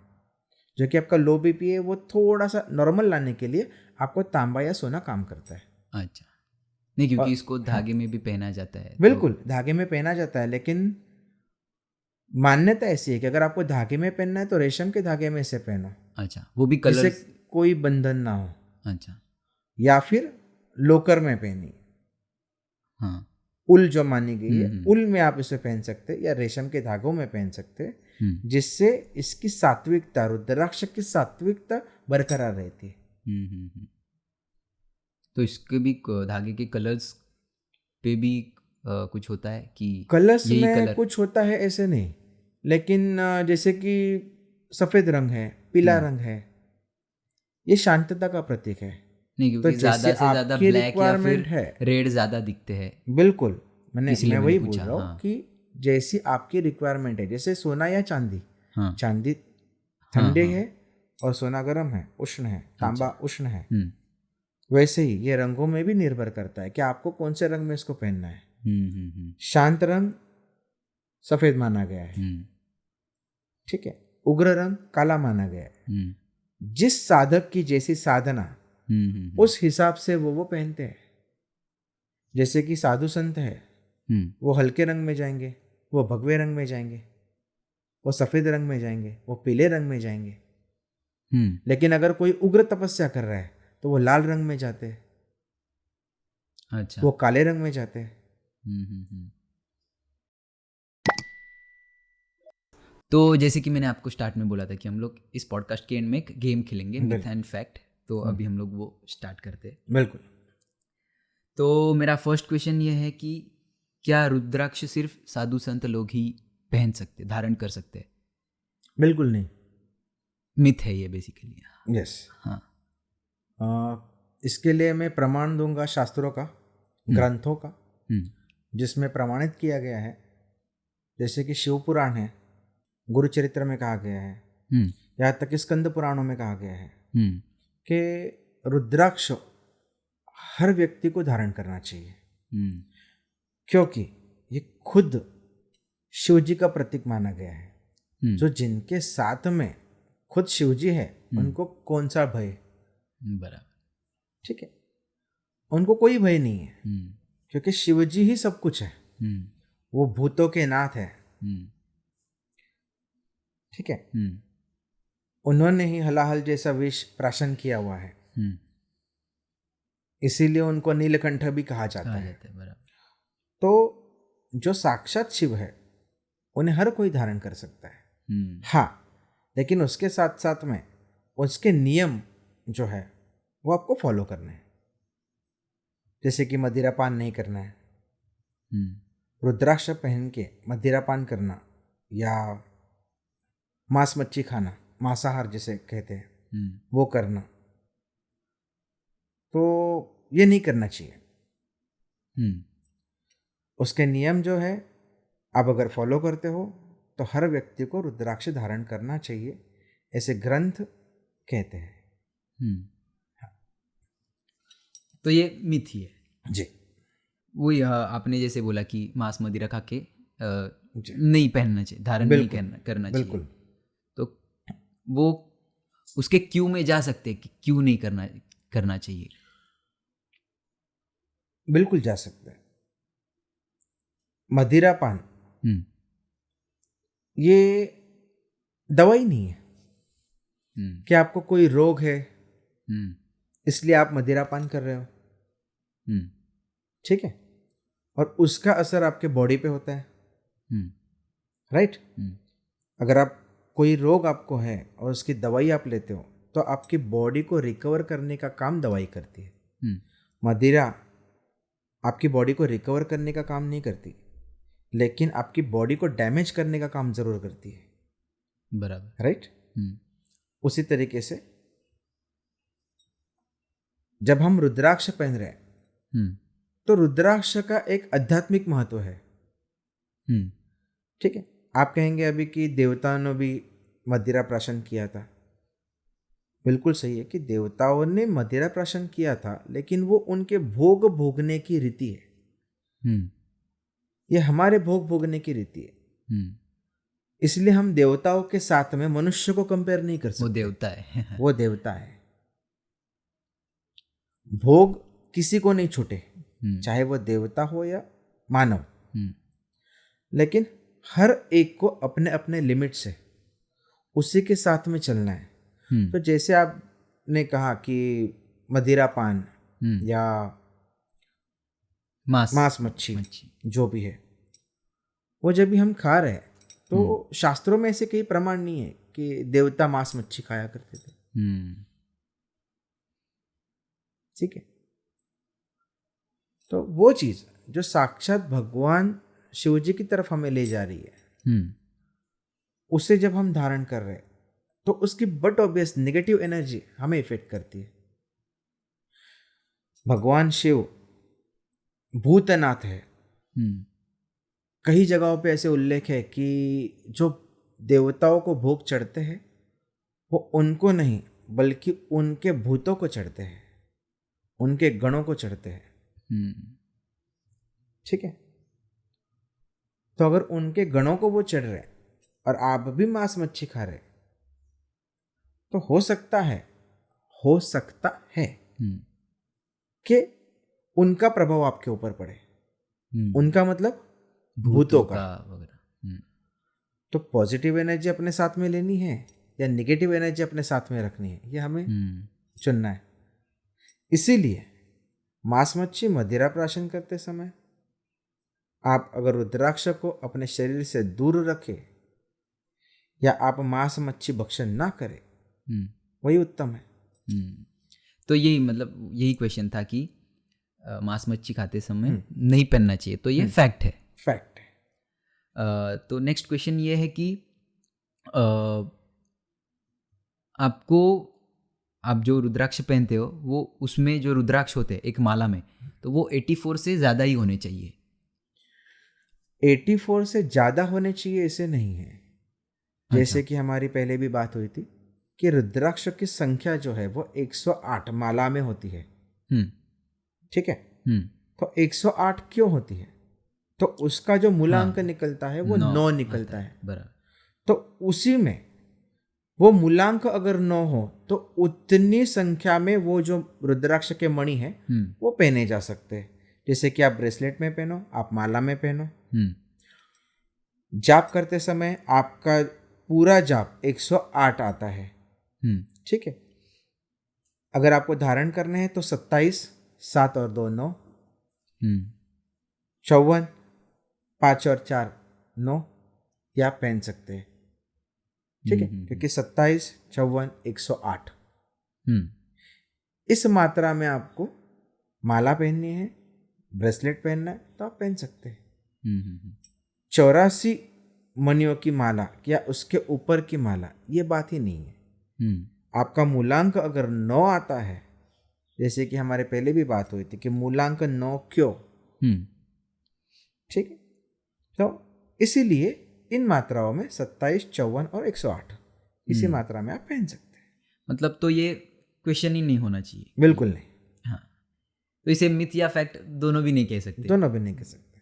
जो कि आपका लो बीपी है वो थोड़ा सा नॉर्मल लाने के लिए आपको तांबा या सोना काम करता है। अच्छा, नहीं क्योंकि इसको धागे में भी पहना जाता है। बिल्कुल, धागे में पहना जाता है, लेकिन मान्यता ऐसी है कि अगर आपको धागे में पहनना है तो रेशम के धागे में इसे पहनो। अच्छा, वो भी कलर, कोई बंधन ना हो। अच्छा, या फिर लोकर में पहनी, हाँ, उल जो मानी गई है, उल में आप इसे पहन सकते हैं या रेशम के धागों में पहन सकते हैं, जिससे इसकी सात्विकता, रुद्राक्ष की सात्विकता बरकरार रहती है। तो इसके भी धागे के कलर्स पे भी कुछ होता है कि कलर्स में कुछ होता है ऐसे नहीं, लेकिन जैसे कि सफेद रंग है, पीला रंग है, ये शांतता का प्रतीक है। नहीं क्योंकि तो ज्यादा से ज्यादा ब्लैक या फिर रेड ज्यादा दिखते हैं। बिल्कुल, मैं वही बोल रहा हूँ कि जैसी आपकी रिक्वायरमेंट है, जैसे सोना या चांदी, चांदी ठंडे है और सोना गर्म है, उष्ण है, तांबा उष्ण है, वैसे ही ये रंगों में भी निर्भर करता है कि आपको कौन से रंग में इसको पहनना है। शांत रंग सफेद माना गया है, ठीक है, उग्र रंग काला माना गया है। जिस साधक की जैसी साधना, उस हिसाब से वो पहनते हैं। जैसे कि साधु संत है, वो हल्के रंग में जाएंगे, वो भगवे रंग में जाएंगे, वो सफेद रंग में जाएंगे, वो पीले रंग में जाएंगे। लेकिन अगर कोई उग्र तपस्या कर रहा है तो वो लाल रंग में जाते हैं। अच्छा, वो काले रंग में जाते हैं। तो जैसे कि मैंने आपको स्टार्ट में बोला था कि हम लोग इस पॉडकास्ट के एंड में एक गेम खेलेंगे, मिथ एंड फैक्ट। तो अभी हम लोग वो स्टार्ट करते हैं। बिल्कुल। तो मेरा फर्स्ट क्वेश्चन ये है कि क्या रुद्राक्ष सिर्फ साधु संत लोग ही पहन सकते, धारण कर सकते हैं? बिल्कुल नहीं, मिथ है ये बेसिकली। यस। हाँ। इसके लिए मैं प्रमाण दूंगा शास्त्रों का, ग्रंथों का, जिसमें प्रमाणित किया गया है। जैसे कि शिव पुराण है, गुरु चरित्र में कहा गया है, यहाँ तक कि स्कंद पुराणों में कहा गया है कि रुद्राक्ष हर व्यक्ति को धारण करना चाहिए, क्योंकि ये खुद शिव जी का प्रतीक माना गया है। जो जिनके साथ में खुद शिव जी है उनको कौन सा भय? बराबर, ठीक है, उनको कोई भय नहीं है, क्योंकि शिव जी ही सब कुछ है। वो भूतों के नाथ है, ठीक है। उन्होंने ही हलाहल जैसा विष प्राशन किया हुआ है, इसीलिए उनको नीलकंठ भी कहा जाता है। तो जो साक्षात शिव है उन्हें हर कोई धारण कर सकता है। हाँ, लेकिन उसके साथ साथ में उसके नियम जो है वो आपको फॉलो करने हैं। जैसे कि मदिरापान नहीं करना है, रुद्राक्ष पहन के मदिरापान करना, या मांस मच्छी खाना, मांसाहार जिसे कहते हैं, वो करना, तो ये नहीं करना चाहिए। उसके नियम जो है आप अगर फॉलो करते हो तो हर व्यक्ति को रुद्राक्ष धारण करना चाहिए, ऐसे ग्रंथ कहते हैं। तो ये मिथ ही है जी। वो आपने जैसे बोला कि मांस मदिरा खा के नहीं पहनना चाहिए, धारण नहीं करना चाहिए। बिल्कुल। तो वो उसके क्यों में जा सकते हैं कि क्यों नहीं करना चाहिए? बिल्कुल जा सकते हैं। मदिरापान ये दवाई नहीं है कि आपको कोई रोग है इसलिए आप मदिरापान कर रहे हो, ठीक है, और उसका असर आपके बॉडी पे होता है, राइट। अगर आप कोई रोग आपको है और उसकी दवाई आप लेते हो तो आपकी बॉडी को रिकवर करने का काम दवाई करती है। मदिरा आपकी बॉडी को रिकवर करने का काम नहीं करती, लेकिन आपकी बॉडी को डैमेज करने का काम जरूर करती है। बराबर, राइट। उसी तरीके से जब हम रुद्राक्ष पहन रहे हैं तो रुद्राक्ष का एक आध्यात्मिक महत्व है, ठीक है। आप कहेंगे अभी कि देवताओं ने भी मदिरा प्राशन किया था। बिल्कुल सही है कि देवताओं ने मदिरा प्राशन किया था, लेकिन वो उनके भोग भोगने की रीति है। ये हमारे भोग भोगने की रीति है, इसलिए हम देवताओं के साथ में मनुष्य को कंपेयर नहीं कर सकते। वो देवता है वो देवता है। भोग किसी को नहीं छूटे, चाहे वो देवता हो या मानव, लेकिन हर एक को अपने अपने लिमिट से उसी के साथ में चलना है। तो जैसे आपने कहा कि मदिरापान या मांस मच्छी जो भी है, वो जब भी हम खा रहे हैं तो शास्त्रों में ऐसे कई प्रमाण नहीं है कि देवता मांस मच्छी खाया करते थे, ठीक है। तो वो चीज जो साक्षात भगवान शिव जी की तरफ हमें ले जा रही है, उसे जब हम धारण कर रहे हैं तो उसकी बट ऑब्वियस नेगेटिव एनर्जी हमें इफेक्ट करती है। भगवान शिव भूतनाथ है। कई जगहों पे ऐसे उल्लेख है कि जो देवताओं को भोग चढ़ते हैं वो उनको नहीं बल्कि उनके भूतों को चढ़ते हैं, उनके गणों को चढ़ते हैं, ठीक है। तो अगर उनके गणों को वो चढ़ रहे और आप भी मांस मच्छी खा रहे तो हो सकता है कि उनका प्रभाव आपके ऊपर पड़े। उनका मतलब भूतों का वगैरह। तो पॉजिटिव एनर्जी अपने साथ में लेनी है या नेगेटिव एनर्जी अपने साथ में रखनी है, ये हमें चुनना है। इसीलिए मांस मच्छी मदिरा प्राशन करते समय आप अगर रुद्राक्ष को अपने शरीर से दूर रखें या आप मांस मच्छी भक्षण ना करें, वही उत्तम है। तो यही मतलब यही क्वेश्चन था कि मांस मच्छी खाते समय नहीं पहनना चाहिए, तो ये फैक्ट है। फैक्ट है। तो नेक्स्ट क्वेश्चन ये है कि आपको आप जो रुद्राक्ष पहनते हो वो उसमें जो रुद्राक्ष होते हैं एक माला में, तो वो 84 से ज़्यादा ही होने चाहिए। 84 से ज़्यादा होने चाहिए ऐसे नहीं है। जैसे कि हमारी पहले भी बात हुई थी कि रुद्राक्ष की संख्या जो है वो 108 माला में होती है। ठीक है। तो 108 क्यों होती है? तो उसका जो मूलांक निकलता है वो 9 निकलता है। बराबर। तो उसी में वो मूलांक अगर 9 हो तो उतनी संख्या में वो जो रुद्राक्ष के मणि है वो पहने जा सकते हैं। जैसे कि आप ब्रेसलेट में पहनो, आप माला में पहनो। जाप करते समय आपका पूरा जाप 108 आता है। ठीक है। अगर आपको धारण करने हैं तो 27, 7 और 2 9, 54, 5 और 4 9 ये आप पहन सकते हैं। ठीक है। क्योंकि 27, 54, 108 इस मात्रा में आपको माला पहननी है, ब्रेसलेट पहनना है तो आप पहन सकते हैं। 84 मणियों की माला या उसके ऊपर की माला ये बात ही नहीं है। आपका मूलांक अगर 9 आता है, जैसे कि हमारे पहले भी बात हुई थी कि मूलांक 9 क्यों। ठीक है। तो इसीलिए इन मात्राओं में 27, 54 और 108 इसी मात्रा में आप पहन सकते हैं। मतलब तो ये क्वेश्चन ही नहीं होना चाहिए। बिल्कुल नहीं। हाँ, तो इसे मिथ या फैक्ट दोनों भी नहीं कह सकते। दोनों भी नहीं कह सकते।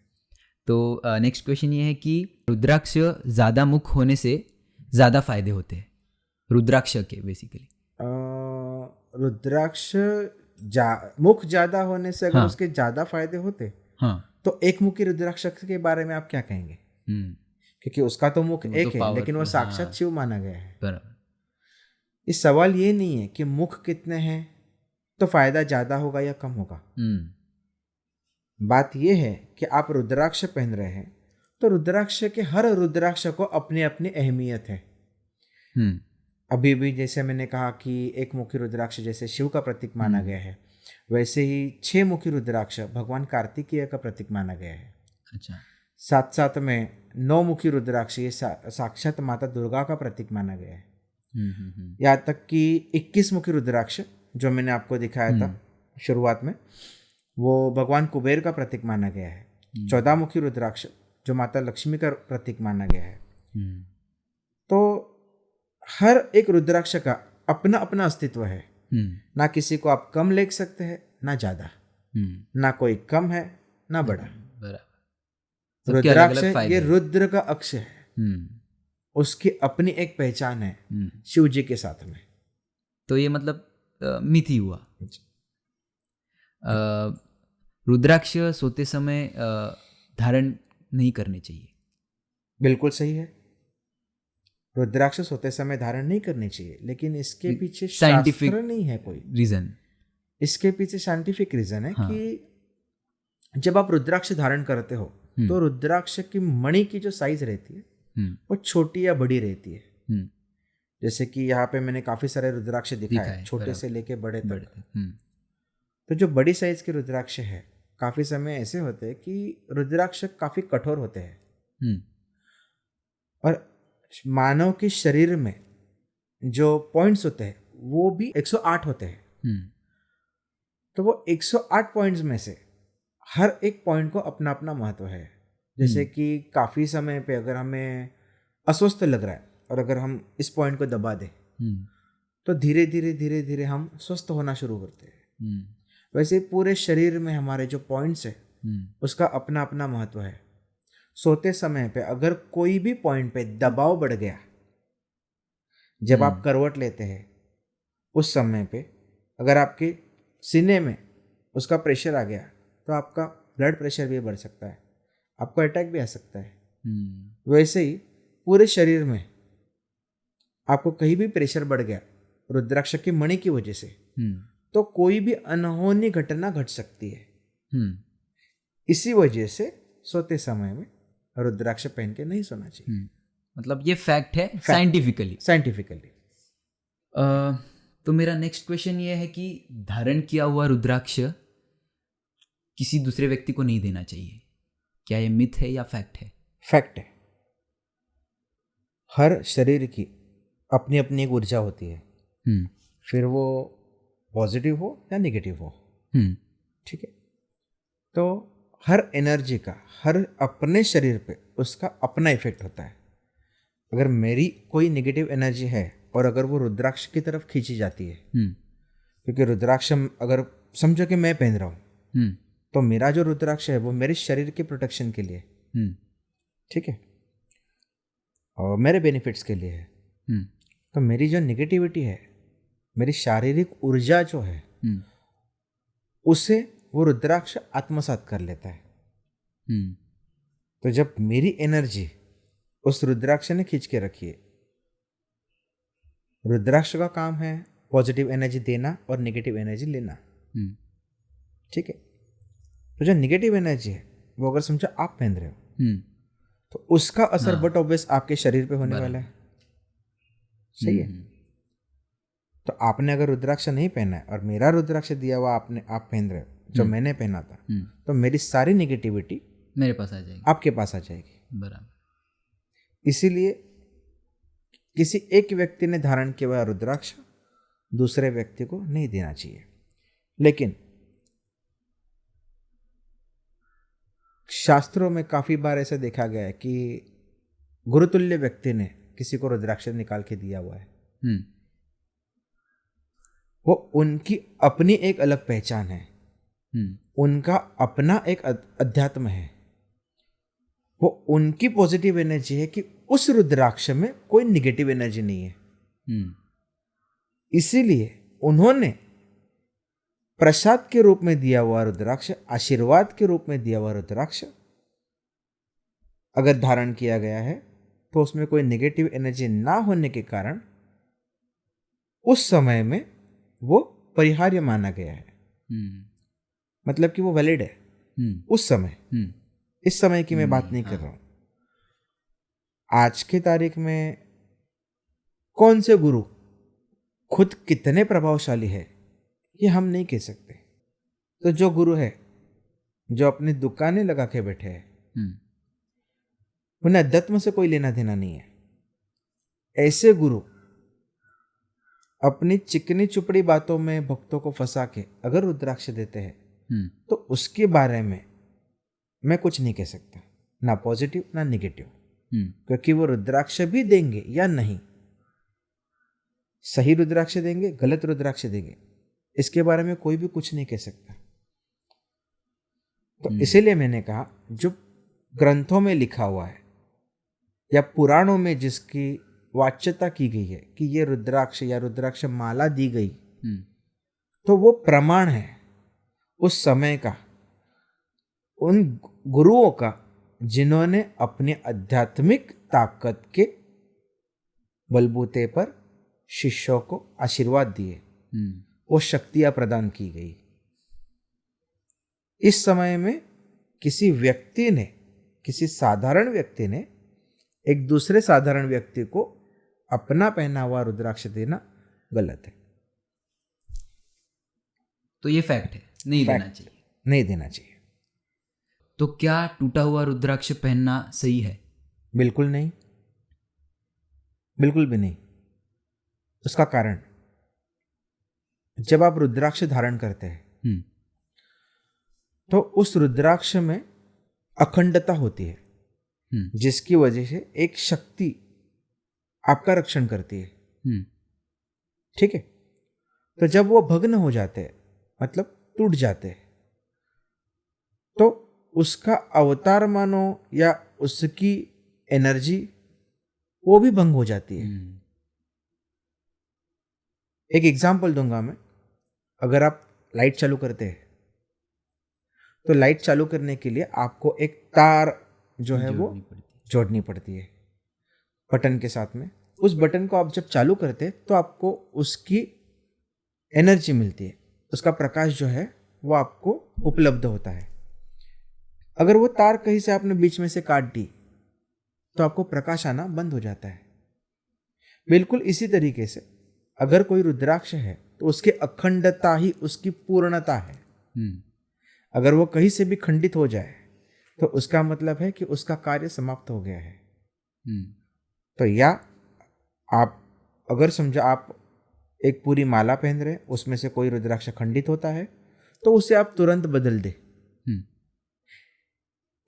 तो नेक्स्ट क्वेश्चन ये है कि रुद्राक्ष ज़्यादा मुख होने से ज़्यादा फायदे होते हैं रुद्राक्ष के बेसिकली। रुद्राक्ष मुख ज़्यादा होने से अगर उसके ज़्यादा फायदे होते तो एक मुखी रुद्राक्ष के बारे में आप क्या कहेंगे? क्योंकि उसका तो मुख एक है लेकिन वो साक्षात शिव माना गया है। बराबर। इस सवाल ये नहीं है कि मुख कितने हैं तो फायदा ज़्यादा होगा या कम होगा। बात यह है कि आप रुद्राक्ष पहन रहे हैं तो रुद्राक्ष के हर रुद्राक्ष को अपनी अपनी अहमियत है। अभी भी जैसे मैंने कहा कि एक मुखी रुद्राक्ष जैसे शिव का प्रतीक माना गया है, वैसे ही 6 मुखी रुद्राक्ष भगवान कार्तिकेय का प्रतीक माना गया है। अच्छा। साथ साथ में 9 मुखी रुद्राक्ष ये साक्षात माता दुर्गा का प्रतीक माना गया है। यहाँ तक कि 21 मुखी रुद्राक्ष जो मैंने आपको दिखाया था शुरुआत में वो भगवान कुबेर का प्रतीक माना गया है। 14 मुखी रुद्राक्ष जो माता लक्ष्मी का प्रतीक माना गया है। तो हर एक रुद्राक्ष का अपना अपना अस्तित्व है। ना किसी को आप कम ले सकते हैं ना ज्यादा, ना कोई कम है ना बड़ा। रुद्राक्ष ये रुद्र का अक्ष है, उसकी अपनी एक पहचान है शिव जी के साथ में। तो ये मतलब मिथ ही हुआ। रुद्राक्ष सोते समय धारण नहीं करने चाहिए। बिल्कुल सही है, रुद्राक्ष सोते समय धारण नहीं करनी चाहिए, लेकिन इसके पीछे साइंटिफिक नहीं है कोई रीजन। इसके पीछे साइंटिफिक रीजन है कि जब आप रुद्राक्ष धारण करते हो तो रुद्राक्ष की मणि की जो साइज रहती है वो छोटी या बड़ी रहती है। जैसे कि यहाँ पे मैंने काफी सारे रुद्राक्ष दिखाए, छोटे से लेके बड़े तक। तो जो बड़ी साइज के रुद्राक्ष है काफी समय ऐसे होते हैं कि रुद्राक्ष काफी कठोर होते हैं और मानव के शरीर में जो पॉइंट्स होते हैं वो भी 108 होते हैं। तो वो 108 पॉइंट्स में से हर एक पॉइंट को अपना अपना महत्व है। जैसे कि काफी समय पे अगर हमें अस्वस्थ लग रहा है और अगर हम इस पॉइंट को दबा दें तो धीरे धीरे धीरे धीरे हम स्वस्थ होना शुरू करते हैं। वैसे पूरे शरीर में हमारे जो पॉइंट्स है उसका अपना अपना महत्व है। सोते समय पे अगर कोई भी पॉइंट पे दबाव बढ़ गया, जब आप करवट लेते हैं उस समय पे अगर आपके सीने में उसका प्रेशर आ गया तो आपका ब्लड प्रेशर भी बढ़ सकता है, आपको अटैक भी आ सकता है। वैसे ही पूरे शरीर में आपको कहीं भी प्रेशर बढ़ गया रुद्राक्ष की मणि की वजह से तो कोई भी अनहोनी घटना घट सकती है। इसी वजह से सोते समय में रुद्राक्ष पहन के नहीं सोना चाहिए। मतलब ये फैक्ट है साइंटिफिकली। तो मेरा नेक्स्ट क्वेश्चन ये है कि धारण किया हुआ रुद्राक्ष किसी दूसरे व्यक्ति को नहीं देना चाहिए, क्या ये मिथ है या फैक्ट है? फैक्ट है। हर शरीर की अपनी अपनी एक ऊर्जा होती है। फिर वो पॉजिटिव हो या नेगेटिव हो, हम्म, ठीक है। तो हर एनर्जी का हर अपने शरीर पे उसका अपना इफेक्ट होता है। अगर मेरी कोई नेगेटिव एनर्जी है और अगर वो रुद्राक्ष की तरफ खींची जाती है, क्योंकि रुद्राक्ष अगर समझो कि मैं पहन रहा हूँ, तो मेरा जो रुद्राक्ष है वो मेरे शरीर के प्रोटेक्शन के लिए, ठीक है, और मेरे बेनिफिट्स के लिए है। तो मेरी जो नेगेटिविटी है, मेरी शारीरिक ऊर्जा जो है, उसे वो रुद्राक्ष आत्मसात कर लेता है। तो जब मेरी एनर्जी उस रुद्राक्ष ने खींच के रखी है, रुद्राक्ष का काम है पॉजिटिव एनर्जी देना और नेगेटिव एनर्जी लेना, ठीक है। तो जो नेगेटिव एनर्जी है वो अगर समझो आप पहन रहे हो, तो उसका असर बट ऑब्वियस आपके शरीर पे होने वाला है, सही है। तो आपने अगर रुद्राक्ष नहीं पहना है और मेरा रुद्राक्ष दिया हुआ आप पहन रहे हो जो मैंने पहना था, तो मेरी सारी नेगेटिविटी मेरे पास आ जाएगी, आपके पास आ जाएगी। बराबर। इसीलिए किसी एक व्यक्ति ने धारण किया हुआ रुद्राक्ष दूसरे व्यक्ति को नहीं देना चाहिए। लेकिन शास्त्रों में काफी बार ऐसा देखा गया है कि गुरुतुल्य व्यक्ति ने किसी को रुद्राक्ष निकाल के दिया हुआ है। वो उनकी अपनी एक अलग पहचान है, उनका अपना एक अध्यात्म है, वो उनकी पॉजिटिव एनर्जी है कि उस रुद्राक्ष में कोई निगेटिव एनर्जी नहीं है। इसीलिए उन्होंने प्रसाद के रूप में दिया हुआ रुद्राक्ष, आशीर्वाद के रूप में दिया हुआ रुद्राक्ष अगर धारण किया गया है तो उसमें कोई नेगेटिव एनर्जी ना होने के कारण उस समय में वो परिहार्य माना गया है। मतलब कि वो वैलिड है उस समय। इस समय की मैं बात नहीं कर रहा हूं। आज के तारीख में कौन से गुरु खुद कितने प्रभावशाली है ये हम नहीं कह सकते। तो जो गुरु है जो अपनी दुकानें लगा के बैठे हैं, उन्हें अध्यात्म से कोई लेना देना नहीं है। ऐसे गुरु अपनी चिकनी चुपड़ी बातों में भक्तों को फंसा के अगर रुद्राक्ष देते हैं तो उसके बारे में मैं कुछ नहीं कह सकता, ना पॉजिटिव ना नेगेटिव, क्योंकि वो रुद्राक्ष भी देंगे या नहीं, सही रुद्राक्ष देंगे गलत रुद्राक्ष देंगे, इसके बारे में कोई भी कुछ नहीं कह सकता। तो इसीलिए मैंने कहा जो ग्रंथों में लिखा हुआ है या पुराणों में जिसकी वाच्यता की गई है कि ये रुद्राक्ष या रुद्राक्ष माला दी गई, तो वो प्रमाण है उस समय का, उन गुरुओं का जिन्होंने अपने आध्यात्मिक ताकत के बलबूते पर शिष्यों को आशीर्वाद दिए, वो शक्तियां प्रदान की गई। इस समय में किसी व्यक्ति ने, किसी साधारण व्यक्ति ने एक दूसरे साधारण व्यक्ति को अपना पहना हुआ रुद्राक्ष देना गलत है। तो ये फैक्ट है, नहीं देना चाहिए, नहीं देना चाहिए। तो क्या टूटा हुआ रुद्राक्ष पहनना सही है? बिल्कुल नहीं, बिल्कुल भी नहीं। उसका कारण, जब आप रुद्राक्ष धारण करते हैं तो उस रुद्राक्ष में अखंडता होती है, जिसकी वजह से एक शक्ति आपका रक्षण करती है, ठीक है। तो जब वो भग्न हो जाते हैं, मतलब टूट जाते हैं, तो उसका अवतार मानो या उसकी एनर्जी वो भी भंग हो जाती है। एक एग्जांपल दूंगा मैं। अगर आप लाइट चालू करते हैं तो लाइट चालू करने के लिए आपको एक तार जो है वो जोड़नी पड़ती है बटन के साथ में। उस बटन को आप जब चालू करते हैं तो आपको उसकी एनर्जी मिलती है, उसका प्रकाश जो है वो आपको उपलब्ध होता है। अगर वो तार कहीं से आपने बीच में से काट दी तो आपको प्रकाश आना बंद हो जाता है। बिल्कुल इसी तरीके से अगर कोई रुद्राक्ष है तो उसकी अखंडता ही उसकी पूर्णता है। अगर वो कहीं से भी खंडित हो जाए तो उसका मतलब है कि उसका कार्य समाप्त हो गया है। तो या आप अगर समझो आप एक पूरी माला पहन रहे हैं, उसमें से कोई रुद्राक्ष खंडित होता है तो उसे आप तुरंत बदल दे।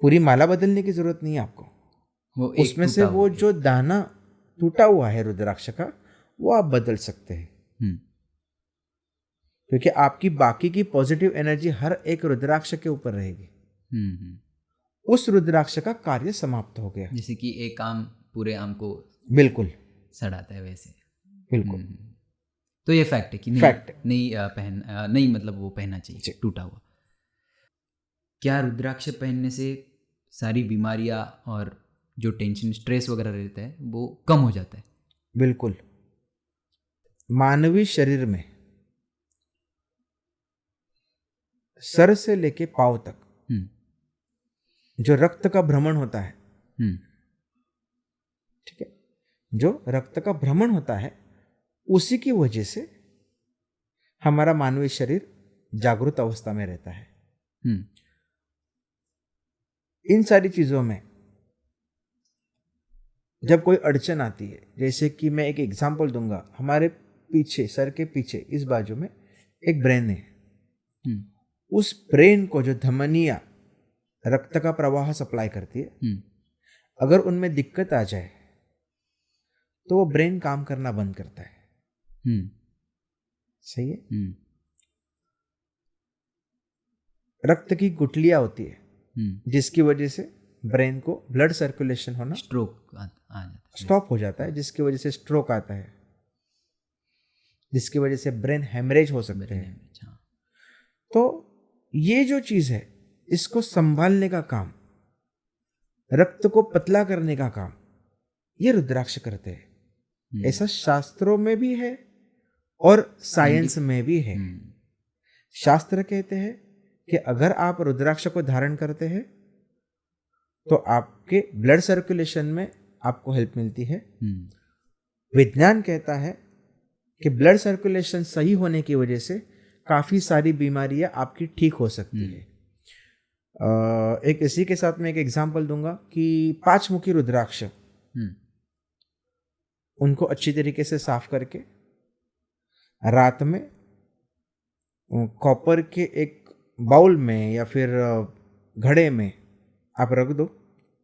पूरी माला बदलने की जरूरत नहीं है आपको, वो एक उसमें से टूटा वो हुआ जो दाना टूटा हुआ है रुद्राक्ष का वो आप बदल सकते हैं, क्योंकि आपकी बाकी की पॉजिटिव एनर्जी हर एक रुद्राक्ष के ऊपर रहेगी। उस रुद्राक्ष का कार्य समाप्त हो गया। जैसे कि एक आम पूरे आम को बिल्कुल सड़ाता है वैसे। बिल्कुल। तो ये फैक्ट है कि नहीं, फैक्ट नहीं मतलब वो पहनना चाहिए टूटा हुआ। क्या रुद्राक्ष पहनने से सारी बीमारियां और जो टेंशन स्ट्रेस वगैरह रहता है वो कम हो जाता है? बिल्कुल। मानवीय शरीर में सर से लेके पांव तक जो रक्त का भ्रमण होता है, ठीक है, जो रक्त का भ्रमण होता है उसी की वजह से हमारा मानवीय शरीर जागृत अवस्था में रहता है। इन सारी चीजों में जब कोई अड़चन आती है, जैसे कि मैं एक एग्जांपल दूंगा, हमारे पीछे, सर के पीछे इस बाजू में एक ब्रेन है। उस ब्रेन को जो धमनियां रक्त का प्रवाह सप्लाई करती है, अगर उनमें दिक्कत आ जाए तो वो ब्रेन काम करना बंद करता है। सही है। रक्त की गुठलियां होती है जिसकी वजह से ब्रेन को ब्लड सर्कुलेशन होना स्ट्रोक आ जाता है, स्टॉप हो जाता है, जिसकी वजह से स्ट्रोक आता है, जिसकी वजह से ब्रेन हेमरेज हो सकते हैं। तो ये जो चीज है इसको संभालने का काम, रक्त को पतला करने का काम ये रुद्राक्ष करते हैं। ऐसा शास्त्रों में भी है और साइंस में भी है। शास्त्र कहते हैं कि अगर आप रुद्राक्ष को धारण करते हैं तो आपके ब्लड सर्कुलेशन में आपको हेल्प मिलती है। विज्ञान कहता है कि ब्लड सर्कुलेशन सही होने की वजह से काफी सारी बीमारियां आपकी ठीक हो सकती है। एक इसी के साथ में एक एग्जांपल दूंगा कि 5 मुखी रुद्राक्ष, उनको अच्छी तरीके से साफ करके रात में कॉपर के एक बाउल में या फिर घड़े में आप रख दो,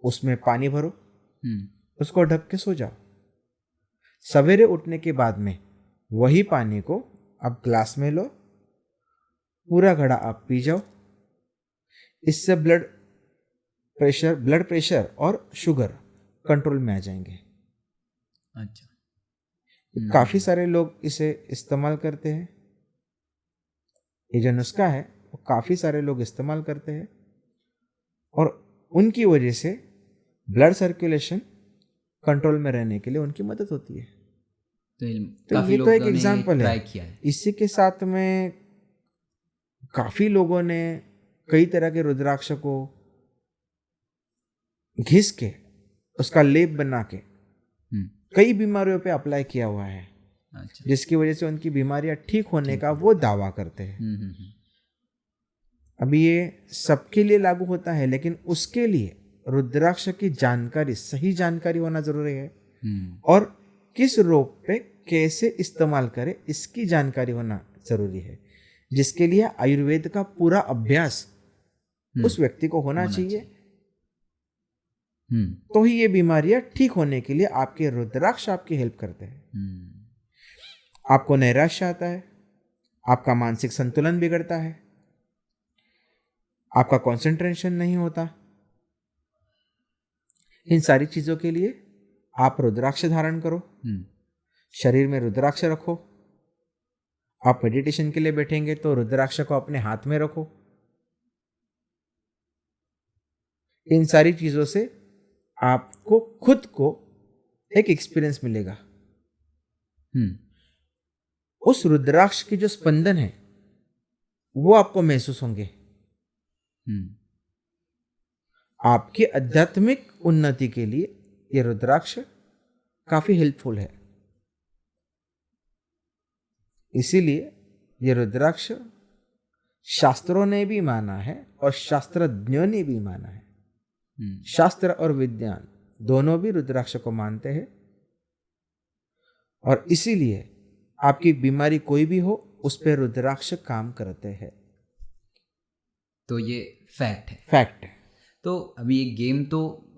उसमें पानी भरो, उसको ढक के सो जाओ। सवेरे उठने के बाद में वही पानी को आप ग्लास में लो, पूरा घड़ा आप पी जाओ। इससे ब्लड प्रेशर और शुगर कंट्रोल में आ जाएंगे। अच्छा। काफी सारे लोग इसे इस्तेमाल करते हैं। ये जो नुस्खा है वो काफी सारे लोग इस्तेमाल करते हैं और उनकी वजह से ब्लड सर्कुलेशन कंट्रोल में रहने के लिए उनकी मदद होती है। तो ये तो एक एग्जांपल है। इसी के साथ में काफी लोगों ने कई तरह के रुद्राक्ष को घिस के उसका लेप बना के कई बीमारियों पे अप्लाई किया हुआ है। अच्छा। जिसकी वजह से उनकी बीमारियां ठीक होने का वो दावा करते हैं। अभी ये सबके लिए लागू होता है, लेकिन उसके लिए रुद्राक्ष की जानकारी, सही जानकारी होना जरूरी है और किस रोग पे कैसे इस्तेमाल करें इसकी जानकारी होना जरूरी है, जिसके लिए आयुर्वेद का पूरा अभ्यास उस व्यक्ति को होना चाहिए। तो ही ये बीमारियां ठीक होने के लिए आपके रुद्राक्ष आपकी हेल्प करते हैं। आपको नैराश्य आता है, आपका मानसिक संतुलन बिगड़ता है, आपका कंसंट्रेशन नहीं होता, इन सारी चीजों के लिए आप रुद्राक्ष धारण करो, शरीर में रुद्राक्ष रखो। आप मेडिटेशन के लिए बैठेंगे तो रुद्राक्ष को अपने हाथ में रखो। इन सारी चीजों से आपको खुद को एक एक्सपीरियंस मिलेगा। उस रुद्राक्ष की जो स्पंदन है वो आपको महसूस होंगे। आपकी आध्यात्मिक उन्नति के लिए ये रुद्राक्ष काफी हेल्पफुल है। इसीलिए ये रुद्राक्ष शास्त्रों ने भी माना है और शास्त्रज्ञों ने भी माना है। शास्त्र और विज्ञान दोनों भी रुद्राक्ष को मानते हैं और इसीलिए आपकी बीमारी कोई भी हो उस पर रुद्राक्ष काम करते हैं। तो ये फैक्ट है। फैक्ट है। तो अभी ये गेम तो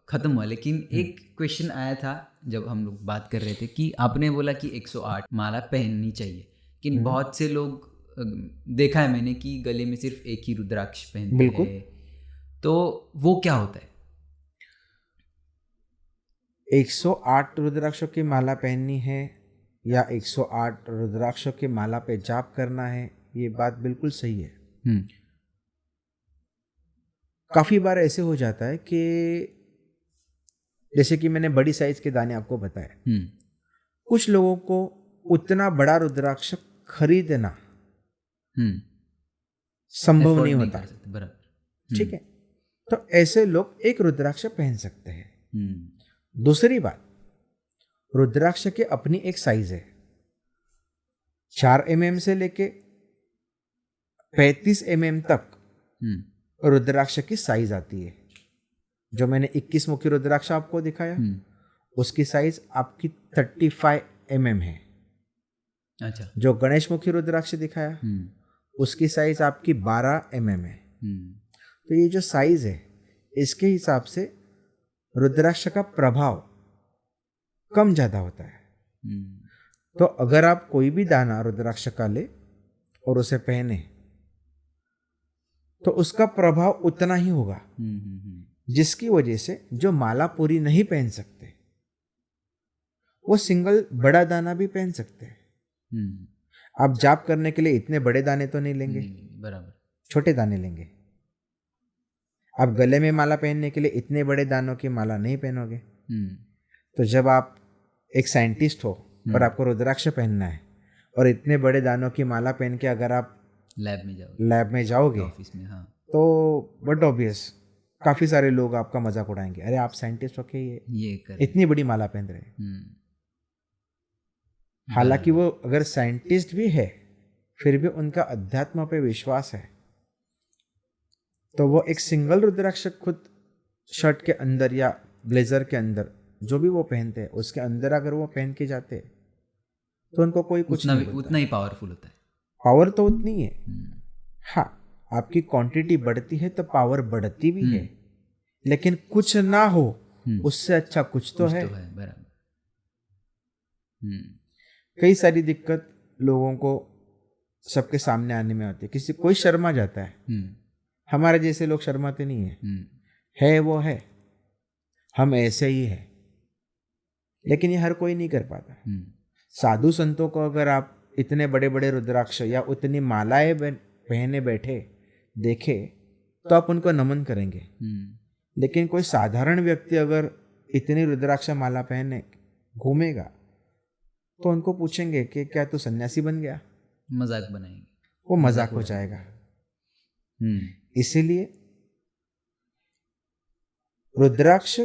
ख़त्म हुआ, लेकिन एक क्वेश्चन आया था जब हम लोग बात कर रहे थे कि आपने बोला कि 108 माला पहननी चाहिए, लेकिन बहुत से लोग देखा है मैंने कि गले में सिर्फ एक ही रुद्राक्ष पहनते हैं, तो वो क्या होता है? 108 रुद्राक्षों की माला पहननी है या 108 रुद्राक्षों की माला पे जाप करना है, ये बात बिल्कुल सही है। काफ़ी बार ऐसे हो जाता है कि जैसे कि मैंने बड़ी साइज के दाने आपको बताए, कुछ लोगों को उतना बड़ा रुद्राक्ष खरीदना संभव नहीं होता। ठीक है, तो ऐसे लोग एक रुद्राक्ष पहन सकते हैं। दूसरी बात, रुद्राक्ष की अपनी एक साइज है। 4 mm से लेके 35 mm तक रुद्राक्ष की साइज आती है। जो मैंने 21 मुखी रुद्राक्ष आपको दिखाया, उसकी साइज आपकी 35 mm है। अच्छा। जो गणेश मुखी रुद्राक्ष दिखाया, उसकी साइज आपकी 12 mm है। तो ये जो साइज है, इसके हिसाब से रुद्राक्ष का प्रभाव कम ज्यादा होता है। तो अगर आप कोई भी दाना रुद्राक्ष का ले और उसे पहने तो उसका प्रभाव उतना ही होगा, जिसकी वजह से जो माला पूरी नहीं पहन सकते वो सिंगल बड़ा दाना भी पहन सकते हैं। आप जाप करने के लिए इतने बड़े दाने तो नहीं लेंगे, बराबर, छोटे दाने लेंगे। आप गले में माला पहनने के लिए इतने बड़े दानों की माला नहीं पहनोगे। तो जब आप एक साइंटिस्ट हो और आपको रुद्राक्ष पहनना है और इतने बड़े दानों की माला पहन के अगर आप लैब में जाओगे ऑफिस में, हाँ, तो बट ऑब्वियस काफी सारे लोग आपका मजाक उड़ाएंगे, अरे आप साइंटिस्ट होके ये इतनी बड़ी माला पहन रहे हैं। हालांकि वो अगर साइंटिस्ट भी है फिर भी उनका अध्यात्म पे विश्वास है, तो वो एक सिंगल रुद्राक्ष खुद शर्ट के अंदर या ब्लेजर के अंदर जो भी वो पहनते हैं उसके अंदर अगर वो पहन के जाते तो उनको कोई कुछ नहीं बोलता। उतना ही पावरफुल होता है। पावर तो उतनी है। हाँ, आपकी क्वांटिटी बढ़ती है तो पावर बढ़ती भी है, लेकिन कुछ ना हो उससे अच्छा कुछ तो है। बराबर। कई सारी दिक्कत लोगों को सबके सामने आने में आती है। कोई शर्मा जाता है, हमारे जैसे लोग शर्माते नहीं है वो है, हम ऐसे ही है, लेकिन ये हर कोई नहीं कर पाता। साधु संतों को अगर आप इतने बड़े बड़े रुद्राक्ष या उतनी मालाएं पहने बैठे देखे तो आप उनको नमन करेंगे, लेकिन कोई साधारण व्यक्ति अगर इतनी रुद्राक्ष माला पहने घूमेगा तो उनको पूछेंगे कि क्या तू सन्यासी बन गया, मजाक बनाएंगे, वो मजाक हो जाएगा। इसीलिए रुद्राक्ष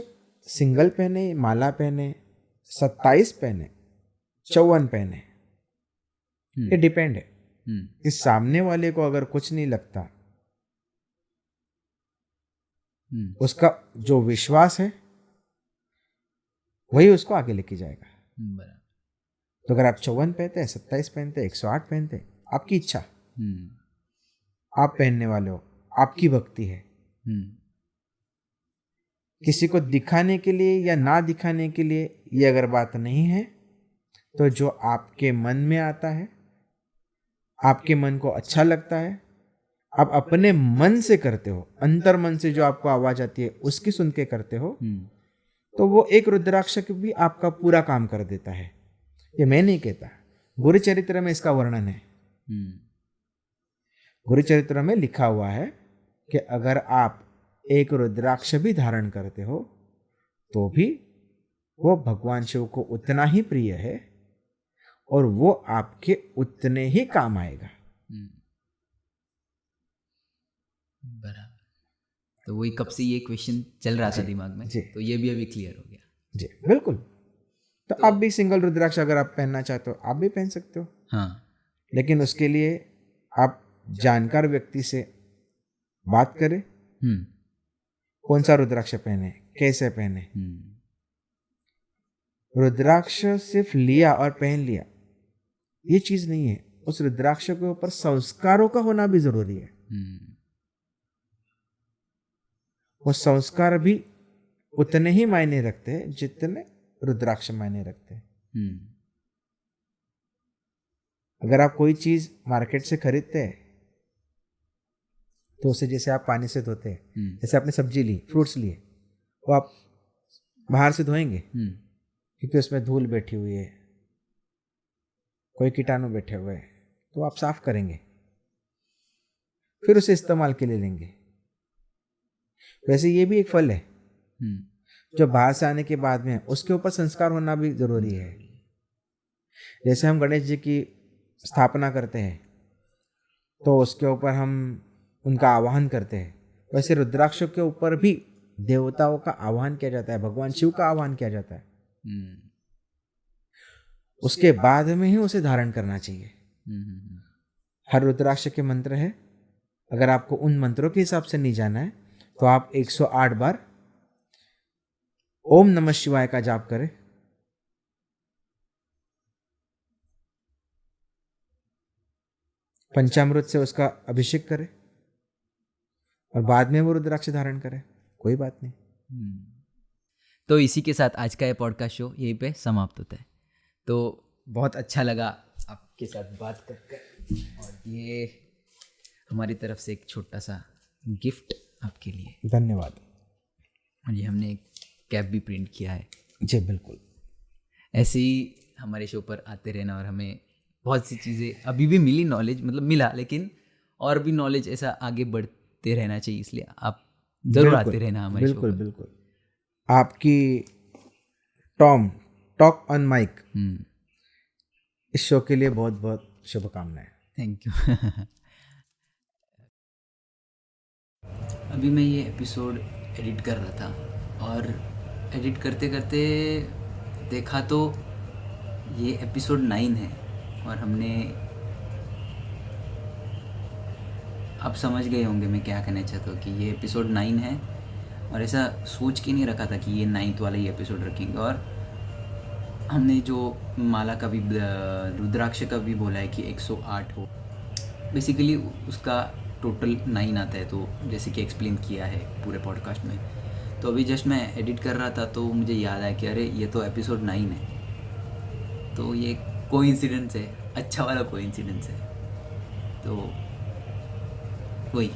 सिंगल पहने, माला पहने, 27 पहने, 54 पहने, ये डिपेंड है कि सामने वाले को अगर कुछ नहीं लगता, उसका जो विश्वास है वही उसको आगे लेके जाएगा। तो अगर आप 54 पहनते हैं, 27 पहनते हैं, 108 पहनते हैं, आपकी इच्छा, आप पहनने वाले हो, आपकी भक्ति है। किसी को दिखाने के लिए या ना दिखाने के लिए ये अगर बात नहीं है, तो जो आपके मन में आता है, आपके मन को अच्छा लगता है, आप अपने मन से करते हो, अंतर मन से जो आपको आवाज आती है उसकी सुन के करते हो, तो वो एक रुद्राक्ष भी आपका पूरा काम कर देता है। ये मैं नहीं कहता, गुरु चरित्र में इसका वर्णन है। गुरु चरित्र में लिखा हुआ है कि अगर आप एक रुद्राक्ष भी धारण करते हो तो भी वो भगवान शिव को उतना ही प्रिय है और वो आपके उतने ही काम आएगा। बराबर। तो वही कब से ये क्वेश्चन चल रहा था दिमाग में, तो ये भी अभी क्लियर हो गया। जी बिल्कुल। तो आप भी सिंगल रुद्राक्ष अगर आप पहनना चाहते हो आप भी पहन सकते हो। हाँ, लेकिन उसके लिए आप जानकार व्यक्ति से बात करें, कौन सा रुद्राक्ष पहने, कैसे पहने। रुद्राक्ष सिर्फ लिया और पहन लिया ये चीज़ नहीं है। उस रुद्राक्ष के ऊपर संस्कारों का होना भी जरूरी है। वो संस्कार भी उतने ही मायने रखते हैं जितने रुद्राक्ष मायने रखते हैं। अगर आप कोई चीज मार्केट से खरीदते हैं तो उसे जैसे आप पानी से धोते हैं, जैसे आपने सब्जी ली, फ्रूट्स लिए, वो आप बाहर से धोएंगे क्योंकि उसमें धूल बैठी हुई है, कोई कीटाणु बैठे हुए हैं, तो आप साफ करेंगे, फिर उसे इस्तेमाल के लिए लेंगे। वैसे ये भी एक फल है जो बाहर से आने के बाद में उसके ऊपर संस्कार होना भी जरूरी है। जैसे हम गणेश जी की स्थापना करते हैं तो उसके ऊपर हम उनका आवाहन करते हैं, वैसे रुद्राक्ष के ऊपर भी देवताओं का आवाहन किया जाता है, भगवान शिव का आवाहन किया जाता है। उसके बाद में ही उसे धारण करना चाहिए। हर रुद्राक्ष के मंत्र है, अगर आपको उन मंत्रों के हिसाब से नहीं जाना है तो आप 108 बार ओम नमः शिवाय का जाप करें। पंचामृत से उसका अभिषेक करें और बाद में वो रुद्राक्ष धारण करें, कोई बात नहीं। तो इसी के साथ आज का ये पॉडकास्ट शो यहीं पे समाप्त होता है। तो बहुत अच्छा लगा आपके साथ बात करके, और ये हमारी तरफ से एक छोटा सा गिफ्ट आपके लिए। धन्यवाद। और ये हमने एक कैप भी प्रिंट किया है। जी बिल्कुल। ऐसे ही हमारे शो पर आते रहना, और हमें बहुत सी चीज़ें अभी भी मिली, नॉलेज मतलब मिला, लेकिन और भी नॉलेज ऐसा आगे बढ़ते रहना चाहिए, इसलिए आप ज़रूर आते रहना हमारे शो पर। बिल्कुल बिल्कुल। आपकी टॉम टॉक ऑन माइक इस शो के लिए बहुत बहुत शुभकामनाएं। Thank you. अभी मैं ये एपिसोड एडिट कर रहा था, और एडिट करते करते देखा तो ये एपिसोड 9 है, और हमने, आप समझ गए होंगे मैं क्या कहना चाहता हूँ कि ये एपिसोड 9 है, और ऐसा सोच के नहीं रखा था कि ये 9th वाला ही एपिसोड रखेंगे। और हमने जो माला का भी, रुद्राक्ष का भी बोला है कि 108 हो, बेसिकली उसका टोटल 9 आता है, तो जैसे कि एक्सप्लेन किया है पूरे पॉडकास्ट में। तो अभी जस्ट मैं एडिट कर रहा था तो मुझे याद आया कि अरे ये तो एपिसोड 9 है, तो ये कोइंसिडेंस है, अच्छा वाला कोइंसिडेंस है। तो वही